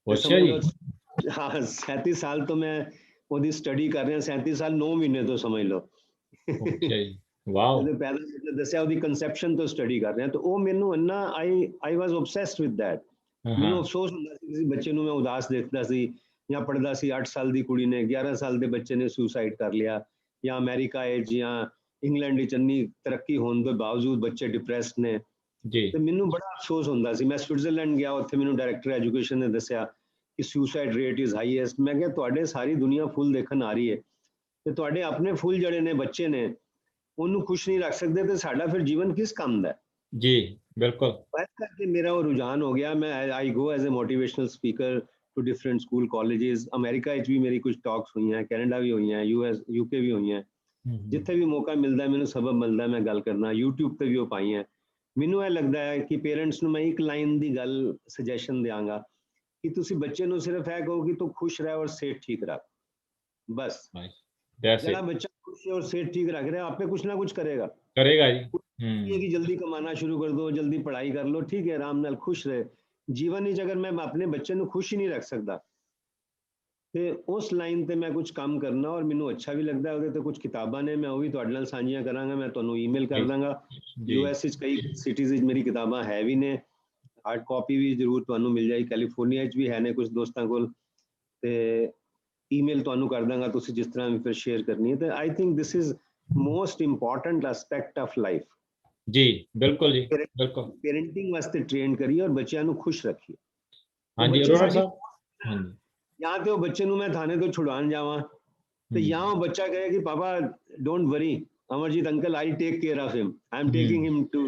ਅੱਛਾ ਜੀ। ਹਾਂ, 37 ਸਾਲ ਤੋਂ ਮੈਂ ਉਹਦੀ ਸਟੱਡੀ ਕਰ ਰਿਹਾ, 37 ਸਾਲ 9 ਮਹੀਨੇ ਤੋਂ ਸਮਝ ਲਓ। ਅੱਛਾ ਜੀ, ਵਾਓ। ਜਦੋਂ ਪਹਿਲਾਂ ਦੱਸਿਆ ਉਹਦੀ ਕਨਸੈਪਸ਼ਨ ਤੋਂ ਸਟੱਡੀ ਕਰ ਰਿਹਾ, ਤਾਂ ਉਹ ਮੈਨੂੰ ਇੰਨਾ ਆਈ ਵਾਸ ਆਬਸੈਸਡ ਵਿਦ ਦੈਟ। ਮੈਨੂੰ ਅਫਸੋਸ ਹੁੰਦਾ ਸੀ ਕਿਸੇ ਬੱਚੇ ਨੂੰ ਮੈਂ ਉਦਾਸ ਦੇਖਦਾ ਸੀ, ਜਾਂ ਪੜ੍ਹਦਾ ਸੀ 8 ਸਾਲ ਦੀ ਕੁੜੀ ਨੇ, 11 ਸਾਲ ਦੇ ਬੱਚੇ ਨੇ ਸੁਸਾਈਡ ਕਰ ਲਿਆ, ਜਾਂ ਅਮਰੀਕਾ ਵਿੱਚ ਜਾਂ ਇੰਗਲੈਂਡ ਵਿੱਚ ਇੰਨੀ ਤਰੱਕੀ ਹੋਣ ਦੇ ਬਾਵਜੂਦ ਬੱਚੇ ਡਿਪਰੈਸਡ ਨੇ ਜੀ। ਤੇ ਮੈਨੂੰ ਬੜਾ ਅਫਸੋਸ ਹੁੰਦਾ ਸੀ। ਮੈਂ ਸਵਿਟਜ਼ਰਲੈਂਡ ਗਿਆ, ਉੱਥੇ ਮੈਨੂੰ ਡਾਇਰੈਕਟਰ ਐਜੂਕੇਸ਼ਨ ਨੇ ਦੱਸਿਆ ਕਿ ਸੁਸਾਈਡ ਰੇਟ ਇਜ਼ ਹਾਈਐਸਟ। ਮੈਂ ਕਿਹਾ ਤੁਹਾਡੇ ਸਾਰੀ ਦੁਨੀਆ ਫੁੱਲ ਦੇਖਣ ਆ ਰਹੀ ਹੈ ਤੇ ਤੁਹਾਡੇ ਆਪਣੇ ਫੁੱਲ ਜਿਹੜੇ ਨੇ ਬੱਚੇ ਨੇ ਉਹਨੂੰ ਖੁਸ਼ ਨਹੀਂ ਰੱਖ ਸਕਦੇ, ਤੇ ਸਾਡਾ ਫਿਰ ਜੀਵਨ ਕਿਸ ਕੰਮ ਦਾ ਜੀ। ਬਿਲਕੁਲ। ਇਸ ਕਰਕੇ ਮੇਰਾ ਉਹ ਰੁਝਾਨ ਹੋ ਗਿਆ। ਮੈਂ I go as a motivational speaker to different school colleges. America ਵਿੱਚ ਵੀ ਮੇਰੀ ਕੁਝ ਟਾਕਸ ਹੋਈਆਂ, ਕੈਨੇਡਾ ਵੀ ਹੋਈਆਂ, UK ਵੀ ਹੋਈਆਂ। ਜਿੱਥੇ ਵੀ ਮੌਕਾ ਮਿਲਦਾ ਮੈਨੂੰ ਸਬਬ ਮਿਲਦਾ ਮੈਂ ਗੱਲ ਕਰਨਾ। YouTube ਤੇ ਵੀ ਉਹ ਪਾਈਆਂ। ਮੈਨੂੰ ਇਹ ਲੱਗਦਾ ਹੈ ਕਿ ਪੇਰੈਂਟਸ ਨੂੰ ਮੈਂ ਇੱਕ ਲਾਈਨ ਦੀ ਗੱਲ ਸੁਜੈਸ਼ਨ ਦਿਆਂਗਾ ਕਿ ਤੁਸੀਂ ਬੱਚੇ ਨੂੰ ਸਿਰਫ ਇਹ ਕਹੋ ਕਿ ਤੂੰ ਖੁਸ਼ ਰਹਿ ਔਰ ਸਿਹਤ ਠੀਕ ਰੱਖ, ਬਸ। ਜਿਹੜਾ ਬੱਚਾ ਖੁਸ਼ ਹੈ ਔਰ ਸਿਹਤ ਠੀਕ ਰੱਖ ਰਿਹਾ, ਆਪੇ ਕੁछ ना कुछ करेगा जी। कि जल्दी कमाना शुरू कर दो, जल्दी पढ़ाई कर लो, ठीक है, आराम नाल खुश रहे। जीवन ਵਿੱਚ ਅਗਰ ਮੈਂ ਆਪਣੇ ਬੱਚੇ ਨੂੰ ਖੁਸ਼ ਹੀ ਨਹੀਂ ਰੱਖ ਸਕਦਾ ਤੇ ਉਸ ਲਾਈਨ ਤੇ ਮੈਂ ਕੁਝ ਕੰਮ ਕਰਨਾ, ਔਰ ਮੈਨੂੰ ਅੱਛਾ ਵੀ ਲੱਗਦਾ। ਉਹਦੇ ਤੇ ਕੁਝ ਕਿਤਾਬਾਂ ਨੇ, ਮੈਂ ਉਹ ਵੀ ਤੁਹਾਡੇ ਨਾਲ ਸਾਂਝੀਆਂ ਕਰਾਂਗਾ। ਮੈਂ ਤੁਹਾਨੂੰ ਈਮੇਲ ਕਰ ਦਾਂਗਾ। US ਵਿੱਚ ਕਈ ਸਿਟੀਜ਼ ਵਿੱਚ ਮੇਰੀ ਕਿਤਾਬਾਂ ਹੈ ਵੀ ਨੇ, ਹਾਰਡ ਕਾਪੀ ਵੀ ਜ਼ਰੂਰ ਤੁਹਾਨੂੰ ਮਿਲ ਜਾਏਗੀ। ਕੈਲੀਫੋਰਨੀਆ ਵਿੱਚ ਵੀ ਹੈ ਨੇ ਕੁਝ ਦੋਸਤਾਂ ਕੋਲ, ਤੇ ਈਮੇਲ ਤੁਹਾਨੂੰ ਕਰ ਦਾਂਗਾ, ਤੁਸੀਂ ਜਿਸ ਤਰ੍ਹਾਂ ਵੀ ਫਿਰ ਸ਼ੇਅਰ ਕਰਨੀ ਹੈ। ਤੇ I think this is most important aspect of life. ਜੀ ਬਿਲਕੁਲ ਜੀ, ਬਿਲਕੁਲ। पेरेंटिंग वास्ते ट्रेन करिए और बच्चों ਨੂੰ ਖੁਸ਼ ਰੱਖੀਏ। ਹਾਂਜੀ ਅਰੋੜਾ ਸਾਹਿਬ। ਹਾਂਜੀ। ਜਾਂ ਤੇ ਉਹ ਬੱਚੇ ਨੂੰ ਮੈਂ ਥਾਣੇ ਤੋਂ ਛੁਡਾਉਣ ਜਾਵਾਂ, ਤੇ ਜਾਂ ਉਹ ਬੱਚਾ ਕਹੇ ਕਿ ਪਾਪਾ don't worry Amarjeet uncle, I take care of him, I am taking him to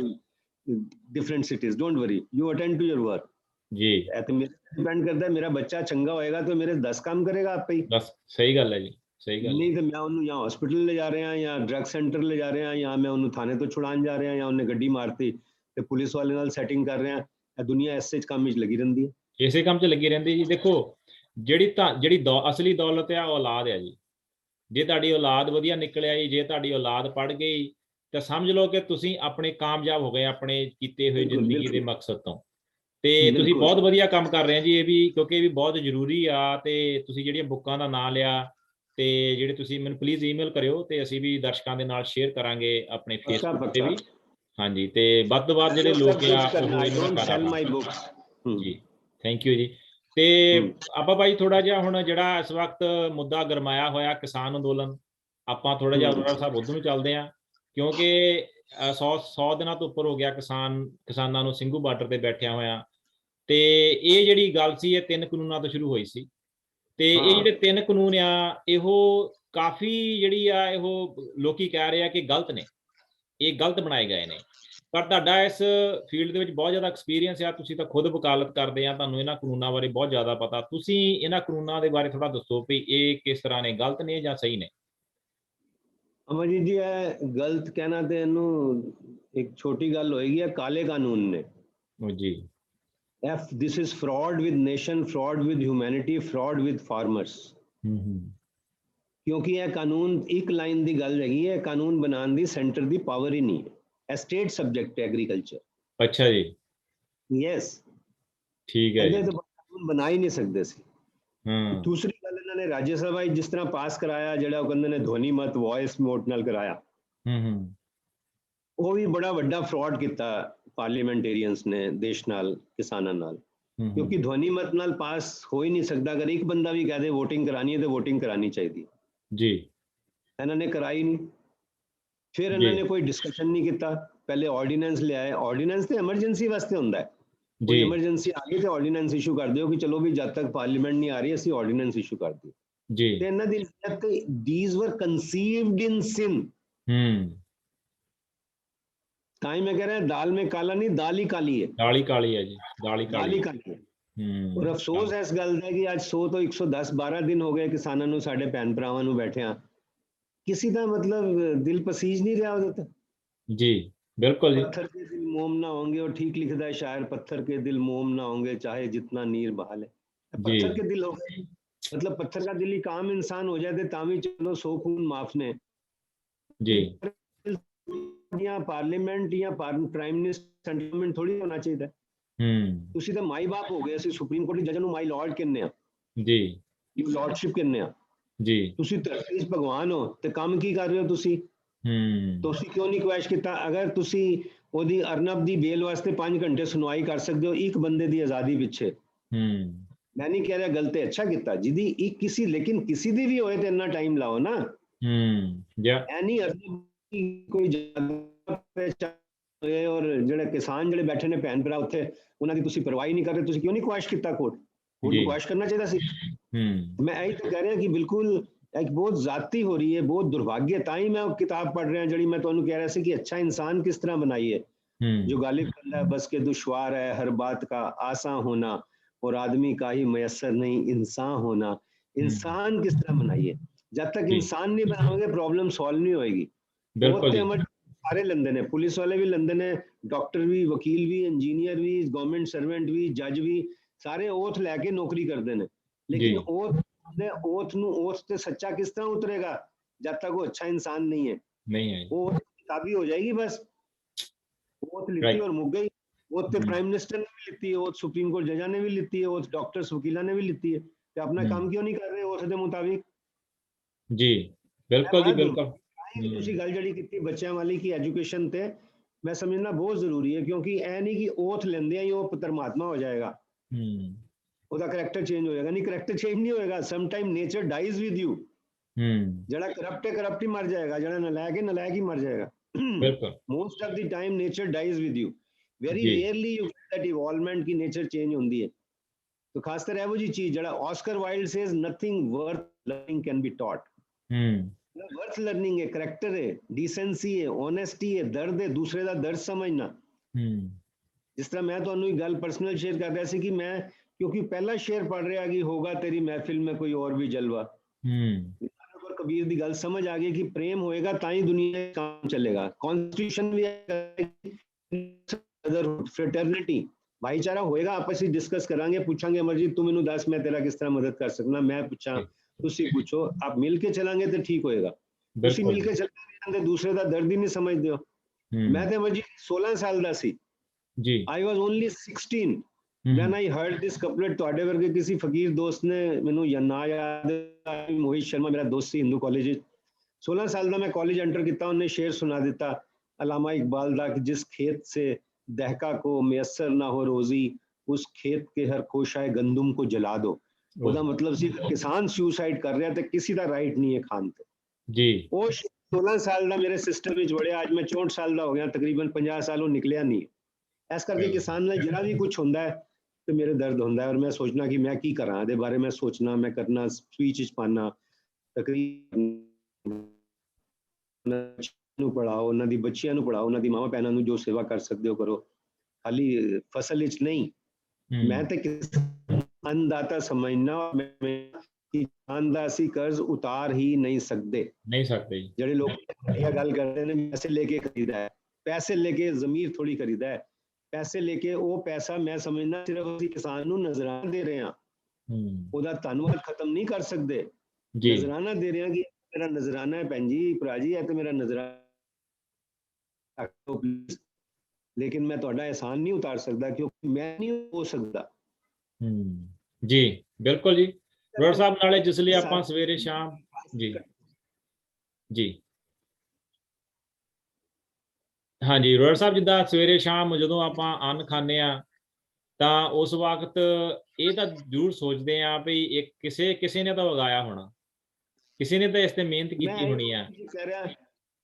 different cities, don't worry, you attend to your work। जी ਇਹ ਤੇ ਮੇਰੇ ਤੇ ਡਿਪੈਂਡ ਕਰਦਾ, ਮੇਰਾ ਬੱਚਾ ਚੰਗਾ ਹੋਏਗਾ ਤਾਂ ਮੇਰੇ 10 ਕੰਮ ਕਰੇਗਾ ਆਪੇ ਹੀ। ਬਸ ਸਹੀ ਗੱਲ ਹੈ ਜੀ, ਸਹੀ ਗੱਲ ਨਹੀਂ ਤਾਂ ਮੈਂ ਉਹਨੂੰ ਜਾਂ ਹਸਪੀਟਲ ਲੈ ਜਾ ਰਿਹਾ ਜਾਂ ਡਰੱਗ ਸੈਂਟਰ ਲੈ ਜਾ ਰਿਹਾ ਜਾਂ ਮੈਂ ਉਹਨੂੰ ਥਾਣੇ ਤੋਂ ਛੁਡਾਉਣ ਜਾ ਰਿਹਾ ਜਾਂ ਉਹਨੇ ਗੱਡੀ ਮਾਰਤੀ ਤੇ ਪੁਲਿਸ ਵਾਲੇ ਨਾਲ ਸੈਟਿੰਗ ਕਰ ਰਿਹਾ। ਇਹ ਦੁਨੀਆ ਐਸੇ ਕੰਮ ਵਿੱਚ ਲੱਗੀ ਰਹਿੰਦੀ ਹੈ, ਇਸੇ ਕੰਮ 'ਚ ਲੱਗੀ ਰਹਿੰਦੀ ਜੀ। ਦੇਖੋ ਜਿਹੜੀ ਅਸਲੀ ਦੌਲਤ ਆ ਉਹ ਔਲਾਦ ਹੈ ਜੀ। ਜੇ ਤੁਹਾਡੀ ਔਲਾਦ ਵਧੀਆ ਨਿਕਲਿਆ ਜੀ, ਜੇ ਤੁਹਾਡੀ ਔਲਾਦ ਪੜ੍ਹ ਗਈ ਤਾਂ ਸਮਝ ਲਓ ਕਿ ਤੁਸੀਂ ਆਪਣੇ ਕਾਮਯਾਬ ਹੋ ਗਏ ਆਪਣੇ ਕੀਤੇ ਹੋਏ ਜ਼ਿੰਦਗੀ ਦੇ ਮਕਸਦ ਤੋਂ। ਤੇ ਤੁਸੀਂ ਬਹੁਤ ਵਧੀਆ ਕੰਮ ਕਰ ਰਹੇ ਹੋ ਜੀ, ਇਹ ਵੀ ਕਿਉਂਕਿ ਇਹ ਵੀ ਬਹੁਤ ਜ਼ਰੂਰੀ ਆ। ਤੇ ਤੁਸੀਂ ਜਿਹੜੀਆਂ ਬੁੱਕਾਂ ਦਾ ਨਾਂ ਲਿਆ ਤੇ ਜਿਹੜੇ ਤੁਸੀਂ ਮੈਨੂੰ ਪਲੀਜ਼ ਈਮੇਲ ਕਰਿਓ ਤੇ ਅਸੀਂ ਵੀ ਦਰਸ਼ਕਾਂ ਦੇ ਨਾਲ ਸ਼ੇਅਰ ਕਰਾਂਗੇ ਆਪਣੇ ਫੇਸਬੁੱਕ ਤੇ ਵੀ। ਹਾਂਜੀ, ਤੇ ਵੱਧ ਤੋਂ ਵੱਧ ਜਿਹੜੇ ਲੋਕ ਆ ਉਹ ਜੀ। ਥੈਂਕ ਯੂ ਜੀ। ਤੇ ਆਪਾਂ ਭਾਈ ਥੋੜਾ ਜਿਹਾ ਹੁਣ ਜਿਹੜਾ ਇਸ ਵਕਤ ਮੁੱਦਾ ਗਰਮਾਇਆ ਹੋਇਆ ਕਿਸਾਨ ਅੰਦੋਲਨ, ਆਪਾਂ ਥੋੜਾ ਜਿਹਾ ਅਰੋੜਾ ਸਾਹਿਬ ਉਧਰ ਨੂੰ ਚੱਲਦੇ ਆ, ਕਿਉਂਕਿ 100 ਦਿਨਾਂ ਤੋਂ ਉੱਪਰ ਹੋ ਗਿਆ ਕਿਸਾਨਾਂ ਨੂੰ ਸਿੰਘੂ ਬਾਰਡਰ ਤੇ ਬੈਠਿਆ ਹੋਇਆ। ਤੇ ਇਹ ਜਿਹੜੀ ਗੱਲ ਸੀ ਇਹ 3 ਕਾਨੂੰਨਾਂ ਤੋਂ ਸ਼ੁਰੂ ਹੋਈ ਸੀ ਤੇ ਇਹ ਜਿਹੜੇ 3 ਕਾਨੂੰਨ ਆ ਇਹੋ ਕਾਫੀ ਜਿਹੜੀ ਆ ਇਹੋ ਲੋਕੀ ਕਹਿ ਰਹੇ ਆ ਕਿ ਗਲਤ ਨੇ, ਇਹ ਗਲਤ ਬਣਾਏ ਗਏ ਨੇ। ਪਰ ਤੁਹਾਡਾ ਇਸ ਫੀਲਡ ਦੇ ਵਿੱਚ ਬਹੁਤ ਜ਼ਿਆਦਾ ਐਕਸਪੀਰੀਅੰਸ ਆ, ਤੁਸੀਂ ਤਾਂ ਖੁਦ ਵਕਾਲਤ ਕਰਦੇ ਆ, ਤੁਹਾਨੂੰ ਇਹਨਾਂ ਕਾਨੂੰਨਾਂ ਬਾਰੇ ਬਹੁਤ ਜ਼ਿਆਦਾ ਪਤਾ। ਤੁਸੀਂ ਇਹਨਾਂ ਕਾਨੂੰਨਾਂ ਦੇ ਬਾਰੇ ਥੋੜਾ ਦੱਸੋ ਵੀ ਇਹ ਕਿਸ ਤਰ੍ਹਾਂ ਨੇ, ਗਲਤ ਨੇ ਜਾਂ ਸਹੀ ਨੇ? ਅਮਰਜੀਤ ਜੀ, ਇਹ ਗਲਤ ਕਹਿਣਾ ਤੇ ਇਹਨੂੰ ਇੱਕ ਛੋਟੀ ਗੱਲ ਹੋਏਗੀ, ਇਹ ਕਾਲੇ ਕਾਨੂੰਨ ਨੇ ਜੀ। this is fraud with nation, fraud with humanity, fraud with farmers। ਕਿਉਂਕਿ ਇਹ ਕਾਨੂੰਨ ਇੱਕ ਲਾਈਨ ਦੀ ਗੱਲ ਹੈਗੀ ਹੈ, ਕਾਨੂੰਨ ਬਣਾਉਣ ਦੀ ਸੈਂਟਰ ਦੀ ਪਾਵਰ ਹੀ ਨਹੀਂ ਹੈ, ਇਹ ਸਟੇਟ ਸਬਜੈਕਟ ਹੈ ਐਗਰੀਕਲਚਰ। ਅੱਛਾ ਜੀ, ਯੈਸ, ਠੀਕ ਹੈ। ਇਹਦੇ ਤੋਂ ਕਾਨੂੰਨ ਬਣਾ ਹੀ ਨਹੀਂ ਸਕਦੇ ਸੀ। ਦੂਸਰੀ ਗੱਲ, ਇਹਨਾਂ ਨੇ ਰਾਜ ਸਭਾ ਵਿੱਚ ਜਿਸ ਤਰ੍ਹਾਂ ਪਾਸ ਕਰਾਇਆ, ਜਿਹੜਾ ਉਹ ਕਹਿੰਦੇ ਨੇ ਧਵਨੀ ਮਤ ਵੌਇਸ ਵੋਟ ਨਾਲ ਕਰਾਇਆ, ਉਹ ਵੀ ਬੜਾ ਵੱਡਾ ਫਰਾਡ ਕੀਤਾ ਪਾਰਲੀਮੈਂਟੇਰੀਅਨਸ ਨੇ ਦੇਸ਼ ਨਾਲ, ਕਿਸਾਨਾਂ ਨਾਲ। ਕਿਉਂਕਿ ਧਵਨੀ ਮਤ ਨਾਲ ਪਾਸ ਹੋ ਹੀ ਨਹੀਂ ਸਕਦਾ। ਅਗਰ ਇੱਕ ਬੰਦਾ ਵੀ ਕਹਦੇ ਵੋਟਿੰਗ ਕਰਾਣੀ ਹੈ ਤਾਂ ਵੋਟਿੰਗ ਕਰਾਣੀ ਚਾਹੀਦੀ ਜੀ। ਇਹਨਾਂ ਨੇ ਕਰਾਈ ਨਹੀਂ। ਫਿਰ ਇਹਨਾਂ ਨੇ ਕੋਈ ਡਿਸਕਸ਼ਨ ਨਹੀਂ ਕੀਤਾ, ਪਹਿਲੇ ਆਰਡੀਨੈਂਸ ਲਿਆਏ। ਆਰਡੀਨੈਂਸ ਤੇ ਐਮਰਜੈਂਸੀ ਵਾਸਤੇ ਹੁੰਦਾ ਹੈ, ਕੋਈ ਐਮਰਜੈਂਸੀ ਆ ਗਈ ਤੇ ਆਰਡੀਨੈਂਸ ਇਸ਼ੂ ਕਰ ਦਿਓ ਕਿ ਚਲੋ ਵੀ ਜਦ ਤੱਕ ਪਾਰਲੀਮੈਂਟ ਨਹੀਂ ਆ ਰਹੀ ਅਸੀਂ ਆਰਡੀਨੈਂਸ ਇਸ਼ੂ ਕਰ ਦਿਓ ਜੀ। ਤੇ ਇਹਨਾਂ ਦੀ ਨੀਅਤ, these were conceived in sin। ਤਾਂ ਹੀ ਮੈਂ ਕਹਿ ਰਿਹਾ ਦਾਲ में काला नहीं, दाल ही काली है। दाल ही काली है जी, दाल ही काली है। और ਅਫਸੋਸ ਇਸ ਗੱਲ ਦਾ ਕਿ ਅੱਜ 100 ਤੋਂ 110-12 ਦਿਨ ਹੋ ਗਏ ਕਿਸਾਨਾਂ ਨੂੰ, ਸਾਡੇ ਭੈਣ ਭਰਾਵਾਂ ਨੂੰ ਬੈਠਿਆਂ, ਕਿਸੇ ਦਾ ਮਤਲਬ ਦਿਲ ਪਸੀਜ ਨਹੀਂ ਰਿਹਾ ਉਹਦੇ ਤੇ ਜੀ। ਬਿਲਕੁਲ ਜੀ। पत्थर के दिल मोम ना होंगे, और ठीक लिखता है शायर, पत्थर के दिल मोम ना होंगे चाहे जितना नीर बहा ले। पत्थर के दिल हो गए, मतलब पत्थर का दिल ही काम इंसान हो जाते तावी चलो 100 खून माफ ने जी। या पार्लीमेंट या प्राइम मिनिस्टर सेंटिमेंट थोड़ी होना चाहिए। ਤੁਸੀਂ ਤਾਂ ਮਾਈ ਬਾਪ ਹੋ ਗਏ, ਅਸੀਂ ਸੁਪਰੀਮ ਕੋਰਟ ਦੇ ਜੱਜਾਂ ਨੂੰ ਮਾਈ ਲਾਰਡ ਕਹਿੰਦੇ ਆ ਜੀ, ਯੂ ਲਾਰਡਸ਼ਿਪ ਕਹਿੰਦੇ ਆ ਜੀ। ਤੁਸੀਂ ਧਰਤੀ 'ਚ ਭਗਵਾਨ ਹੋ ਤੇ ਕੰਮ ਕੀ ਕਰ ਰਹੇ ਹੋ ਤੁਸੀਂ? ਤੁਸੀਂ ਕਿਉਂ ਨਹੀਂ ਕੁਐਸ਼ ਕੀਤਾ? ਅਗਰ ਤੁਸੀਂ ਉਹਦੀ ਅਰਨਬ ਦੀ ਬੇਲ ਵਾਸਤੇ 5 ਘੰਟੇ ਸੁਣਵਾਈ ਕਰ ਸਕਦੇ ਹੋ ਇੱਕ ਬੰਦੇ ਦੀ ਆਜ਼ਾਦੀ ਪਿੱਛੇ, ਮੈਂ ਨਹੀਂ ਕਹਿ ਰਿਹਾ ਗਲਤ ਹੈ, ਅੱਛਾ ਕੀਤਾ ਜਿਹਦੀ ਇੱਕ ਕਿਸੇ, ਲੇਕਿਨ ਕਿਸੇ ਦੀ ਵੀ ਹੋਏ ਤੇ ਇੰਨਾ ਟਾਈਮ ਲਾਓ ਨਾ। ਐਨੀ ਅਰਨਬ ਕੋਈ ਜ਼ਿਆਦਾ ਹੋਏ, ਔਰ ਜਿਹੜੇ ਕਿਸਾਨ ਜਿਹੜੇ ਬੈਠੇ ਨੇ ਭੈਣ ਭਰਾ ਉੱਥੇ, ਉਹਨਾਂ ਦੀ ਤੁਸੀਂ ਪਰਵਾਹ ਨਹੀਂ ਕਰ ਰਹੇ, ਤੁਸੀਂ ਕਿਉਂ ਨਹੀਂ ਕੁਐਸ਼ ਕੀਤਾ? ਕੋਰਟ ਨੂੰ ਕੁਐਸ਼ ਕਰਨਾ ਚਾਹੀਦਾ ਸੀ। ਮੈਂ ਇਹੀ ਤਾਂ ਕਹਿ ਰਿਹਾ ਕਿ ਬਿਲਕੁਲ एक बहुत जाती हो रही है, बहुत दुर्भाग्य। ताई मैं किताब पढ़ रहा जड़ी मैं तुहानू कह रहा सी कि अच्छा इंसान किस तरह बनाई है, जो गालिब करता है बस के दुश्वार है हर बात का आसान होना, और आदमी का ही मयसर नहीं इंसान होना। इंसान किस तरह बनाई है, जब तक इंसान नहीं बनाओगे प्रॉब्लम सॉल्व नहीं होएगी। सारे लंदन है, पुलिस वाले भी लंदन है, डॉक्टर भी, वकील भी, इंजीनियर भी, गवर्नमेंट सर्वेंट भी, जज भी, सारे ओथ लैके नौकरी करते हैं, लेकिन ओथ ओथ से सच्चा किस तरह उतरेगा जब तक वो अच्छा इंसान नहीं है। वो किताबी हो जाएगी बस, ओथ लिखी और मुक गई। ओथ तो प्राइम मिनिस्टर ने भी लिखी है, ओथ सुप्रीम कोर्ट जजा ने भी लिखी है, ओथ डॉक्टर्स वकीला ने भी लिखी है, तो अपना काम क्यों नहीं कर रहे ओथ के मुताबिक जी। बिल्कुल जी, बिल्कुल। ਤੁਸੀਂ ਗੱਲ ਜਿਹੜੀ ਕੀਤੀ ਬੱਚਿਆਂ ਵਾਲੀ ਕੀ ਐਜੂਕੇਸ਼ਨ ਤੇ, ਮੈਂ ਸਮਝਣਾ ਬਹੁਤ ਜ਼ਰੂਰੀ ਹੈ, ਕਿਉਂਕਿ ਐ ਨਹੀਂ ਕਿ ओथ ਲੈਂਦੇ ਆ ਹੀ ਉਹ ਪਰਮਾਤਮਾ ਹੋ ਜਾਏਗਾ, ਉਹਦਾ ਕਰੈਕਟਰ ਚੇਂਜ ਹੋ ਜਾਏਗਾ। ਨਹੀਂ, ਕਰੈਕਟਰ ਚੇਂਜ ਨਹੀਂ ਹੋਏਗਾ। Some time nature dies with you. ਜਿਹੜਾ ਕਰਪਟ ਹੈ ਕਰਪਟ ਹੀ ਮਰ ਜਾਏਗਾ, ਜਿਹੜਾ ਨਲਾਇਕ ਹੈ ਨਲਾਇਕ ਹੀ ਮਰ ਜਾਏਗਾ। ਬਿਲਕੁਲ, most of the time nature dies with you, very rarely you get that evolvement ਕਿ ਨੇਚਰ ਚੇਂਜ ਹੁੰਦੀ ਹੈ। तो खासकर ਇਹੋ ਜੀ ਚੀਜ਼ ਜਿਹੜਾ Oscar Wilde says nothing worth learning can be taught. Worth learning है, करैक्टर है, डिसेंसी है, ऑनेस्टी है, दर्द है, दूसरे का दर्द समझना, ਜਿਸ ਤਰ੍ਹਾਂ ਮੈਂ ਤੁਹਾਨੂੰ ਇੱਕ ਗੱਲ ਪਰਸਨਲ ਸ਼ੇਅਰ ਕਰ ਰਿਹਾ ਸੀ ਕਿ ਮੈਂ ਕਿਉਂਕਿ ਪਹਿਲਾ ਸ਼ੇਅਰ ਪੜ ਰਿਹਾ ਕਿ ਹੋਗਾ ਤੇਰੀ ਮਹਿਫਿਲ में कोई और भी जलवा। और कबीर ਦੀ ਗੱਲ ਸਮਝ ਆ ਗਈ ਕਿ ਪ੍ਰੇਮ ਹੋਏਗਾ ਤਾਂ ਹੀ ਦੁਨੀਆ ਦਾ ਕੰਮ ਚੱਲੇਗਾ। ਕਨਸਟੀਟਿਊਸ਼ਨ ਵੀ फ्रेटर्निटी भाईचारा होएगा, आपस ਵਿੱਚ डिस्कस ਕਰਾਂਗੇ, ਪੁੱਛਾਂਗੇ ਅਮਰਜੀਤ ਤੂੰ ਮੈਨੂੰ ਦੱਸ ਮੈਂ ਤੇਰਾ ਕਿਸ ਤਰ੍ਹਾਂ ਮਦਦ ਕਰ ਸਕਦਾ, ਮੈਂ ਪੁੱਛਾਂ ਤੁਸੀਂ ਪੁੱਛੋ, ਆਪ ਮਿਲ ਕੇ ਚਲਾਂਗੇ ਤੇ ਠੀਕ ਹੋਏਗਾ। ਤੁਸੀਂ ਮਿਲ ਕੇ ਚੱਲਦੇ ਦੂਸਰੇ ਦਾ ਦਰਦ ਹੀ ਨਹੀਂ ਸਮਝਦੇ ਹੋ। ਮੈਂ ਤੇ ਅਮਰਜੀਤ 16 ਸਾਲ ਦਾ ਸੀ ਜੀ, I was only 16 when I heard this couplet। ਤੁਹਾਡੇ ਵਰਗੇ ਕਿਸੇ ਫਕੀਰ ਦੋਸਤ ਨੇ ਮੈਨੂੰ ਨਾ ਯਾਦ, ਮੋਹਿਤ ਸ਼ਰਮਾ ਮੇਰਾ ਦੋਸਤ ਸੀ ਹਿੰਦੂ ਕਾਲਜ ਵਿੱਚ, 16 ਸਾਲ ਦਾ ਮੈਂ ਕਾਲਜ ਐਂਟਰ ਕੀਤਾ, ਉਹਨੇ ਸ਼ੇਰ ਸੁਣਾ ਦਿੱਤਾ अलामा इकबाल दा कि जिस खेत से दहका को मैसर ना हो रोजी, उस खेत के हर खोशाए गंदुम को जला दो। ਉਹਦਾ ਮਤਲਬ ਸੀ ਕਿਸਾਨ ਸੁਸਾਈਡ ਕਰ ਰਿਹਾ ਤੇ ਕਿਸੇ ਦਾ ਰਾਈਟ ਨਹੀਂ ਹੈ ਖਾਣ ਤੇ ਜੀ। ਉਹ 16 ਸਾਲ ਦਾ ਮੇਰੇ ਸਿਸਟਮ ਵਿੱਚ ਵੜਿਆ, ਅੱਜ ਮੈਂ 64 ਸਾਲ ਦਾ ਹੋ ਗਿਆ, ਤਕਰੀਬਨ 50 ਸਾਲ ਉਹ ਨਿਕਲਿਆ ਨਹੀਂ। ਇਸ ਕਰਕੇ ਕਿਸਾਨ ਨਾਲ ਜਿਹੜਾ ਵੀ ਕੁਝ ਹੁੰਦਾ ਹੈ ਤੇ ਮੇਰੇ ਦਰਦ ਹੁੰਦਾ ਹੈ, ਔਰ ਮੈਂ ਸੋਚਣਾ ਕਿ ਮੈਂ ਕੀ ਕਰਾਂ, ਇਹਦੇ ਬਾਰੇ ਮੈਂ ਸੋਚਣਾ, ਮੈਂ ਕਰਨਾ, ਸਪੀਚ ਵਿੱਚ ਪਾਣਾ, ਤਕਰੀਬਨ ਨੂੰ ਪੜਾਓ, ਉਹਨਾਂ ਦੀ ਬੱਚਿਆਂ ਨੂੰ ਪੜਾਓ, ਉਹਨਾਂ ਦੀ ਮਾਵਾਂ ਭੈਣਾਂ ਨੂੰ ਜੋ ਸੇਵਾ ਕਰ ਸਕਦੇ ਹੋ ਕਰੋ, ਖਾਲੀ ਫਸਲ ਵਿੱਚ ਨਹੀਂ। ਮੈਂ ਤੇ ਅੰਨਦਾਤਾ ਸਮਝਣਾ ਕਿ ਅੰਨਦਾਸੀ ਕਰਜ਼ ਉਤਾਰ ਹੀ ਨਹੀਂ ਸਕਦੇ ਜਿਹੜੇ ਲੋਕ ਇਹ ਗੱਲ ਕਰਦੇ ਨੇ ਪੈਸੇ लेके खरीदा है, पैसे लेके ਜ਼ਮੀਰ ਥੋੜੀ ਖਰੀਦਾ ਹੈ, ਪੈਸੇ लेके ਉਹ ਪੈਸਾ ਮੈਂ ਸਮਝਣਾ ਸਿਰਫ ਅਸੀਂ ਕਿਸਾਨ ਨੂੰ ਨਜ਼ਰਾਨਾ ਦੇ ਰਹੇ ਹਾਂ, ਉਹਦਾ ਧੰਨਵਾਦ ਖਤਮ ਨਹੀਂ ਕਰ ਸਕਦੇ। ਨਜ਼ਰਾਨਾ ਦੇ ਰਹੇ ਹਾਂ ਕਿ मेरा नजराना है भैन जी भरा जी, है तो मेरा नजराना, लेकिन मैं ਤੁਹਾਡਾ एहसान नहीं उतार सकता क्योंकि मैं नहीं हो सकता। जी बिल्कुल जी ਰੋੜ ਸਾਹਿਬ, ਨਾਲੇ ਜਿਸ ਲਈ ਆਪਾਂ ਸਵੇਰੇ ਸ਼ਾਮ ਜੀ ਜੀ ਹਾਂਜੀ ਰੋੜ ਸਾਹਿਬ, ਜਿੱਦਾਂ ਸਵੇਰੇ ਸ਼ਾਮ ਜਦੋਂ ਆਪਾਂ ਅੰਨ ਖਾਂਦੇ ਆ ਤਾਂ ਉਸ ਵਕਤ ਇਹ ਤਾਂ ਜ਼ਰੂਰ ਸੋਚਦੇ ਆ ਵੀ ਇੱਕ ਕਿਸੇ ਨੇ ਤਾਂ ਉਗਾਇਆ ਹੋਣਾ, ਕਿਸੇ ਨੇ ਤਾਂ ਇਸ ਤੇ ਮਿਹਨਤ ਕੀਤੀ ਹੋਣੀ ਆ। ਕਹਿ ਰਿਹਾ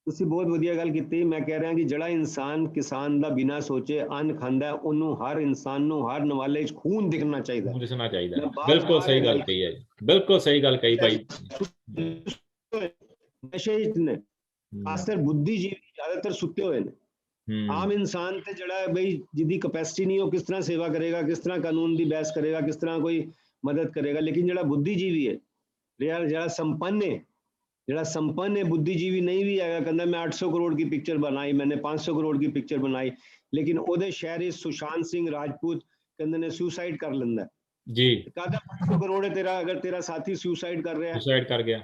ਤੁਸੀਂ ਬਹੁਤ ਵਧੀਆ ਗੱਲ ਕੀਤੀ। ਮੈਂ ਕਹਿ ਰਿਹਾ ਕਿ ਜਿਹੜਾ ਇਨਸਾਨ ਕਿਸਾਨ ਦਾ ਬਿਨਾਂ ਸੋਚੇ ਅੰਨ ਖਾਂਦਾ, ਉਹਨੂੰ ਹਰ ਇਨਸਾਨ ਨੂੰ ਹਰ ਨਵਾਲੇ 'ਚ ਖੂਨ ਦਿਖਣਾ ਚਾਹੀਦਾ, ਦਿਖਣਾ ਚਾਹੀਦਾ। ਬਿਲਕੁਲ ਸਹੀ ਗੱਲ ਕਹੀ ਹੈ, ਬਿਲਕੁਲ ਸਹੀ ਗੱਲ ਕਹੀ ਭਾਈ। ਨਸ਼ੇ ਨੇ ਖਾਸ ਕਰ ਬੁੱਧੀਜੀਵੀ ਜ਼ਿਆਦਾਤਰ ਸੁੱਤੇ ਹੋਏ ਨੇ। ਆਮ ਇਨਸਾਨ ਤੇ ਜਿਹੜਾ ਬਈ ਜਿਹਦੀ ਕੈਪੈਸਿਟੀ ਨਹੀਂ, ਉਹ ਕਿਸ ਤਰ੍ਹਾਂ ਸੇਵਾ ਕਰੇਗਾ, ਕਿਸ ਤਰ੍ਹਾਂ ਕਾਨੂੰਨ ਦੀ ਬਹਿਸ ਕਰੇਗਾ, ਕਿਸ ਤਰ੍ਹਾਂ ਕੋਈ ਮਦਦ ਕਰੇਗਾ। ਲੇਕਿਨ ਜਿਹੜਾ ਬੁੱਧੀਜੀਵੀ ਹੈ, ਜਿਹੜਾ संपन्न है, बुद्धिजीवी नहीं भी आएगा, कहता मैं 800 करोड़ की पिक्चर बनाई, मैंने 500 करोड़ की पिक्चर बनाई, लेकिन ओदे शहर सुशांत सिंह राजपूत कहते ने सुसाइड कर लेंदा जी। कहता 500 करोड़ है तेरा, अगर तेरा साथी सुसाइड कर रहा है, सुसाइड कर गया,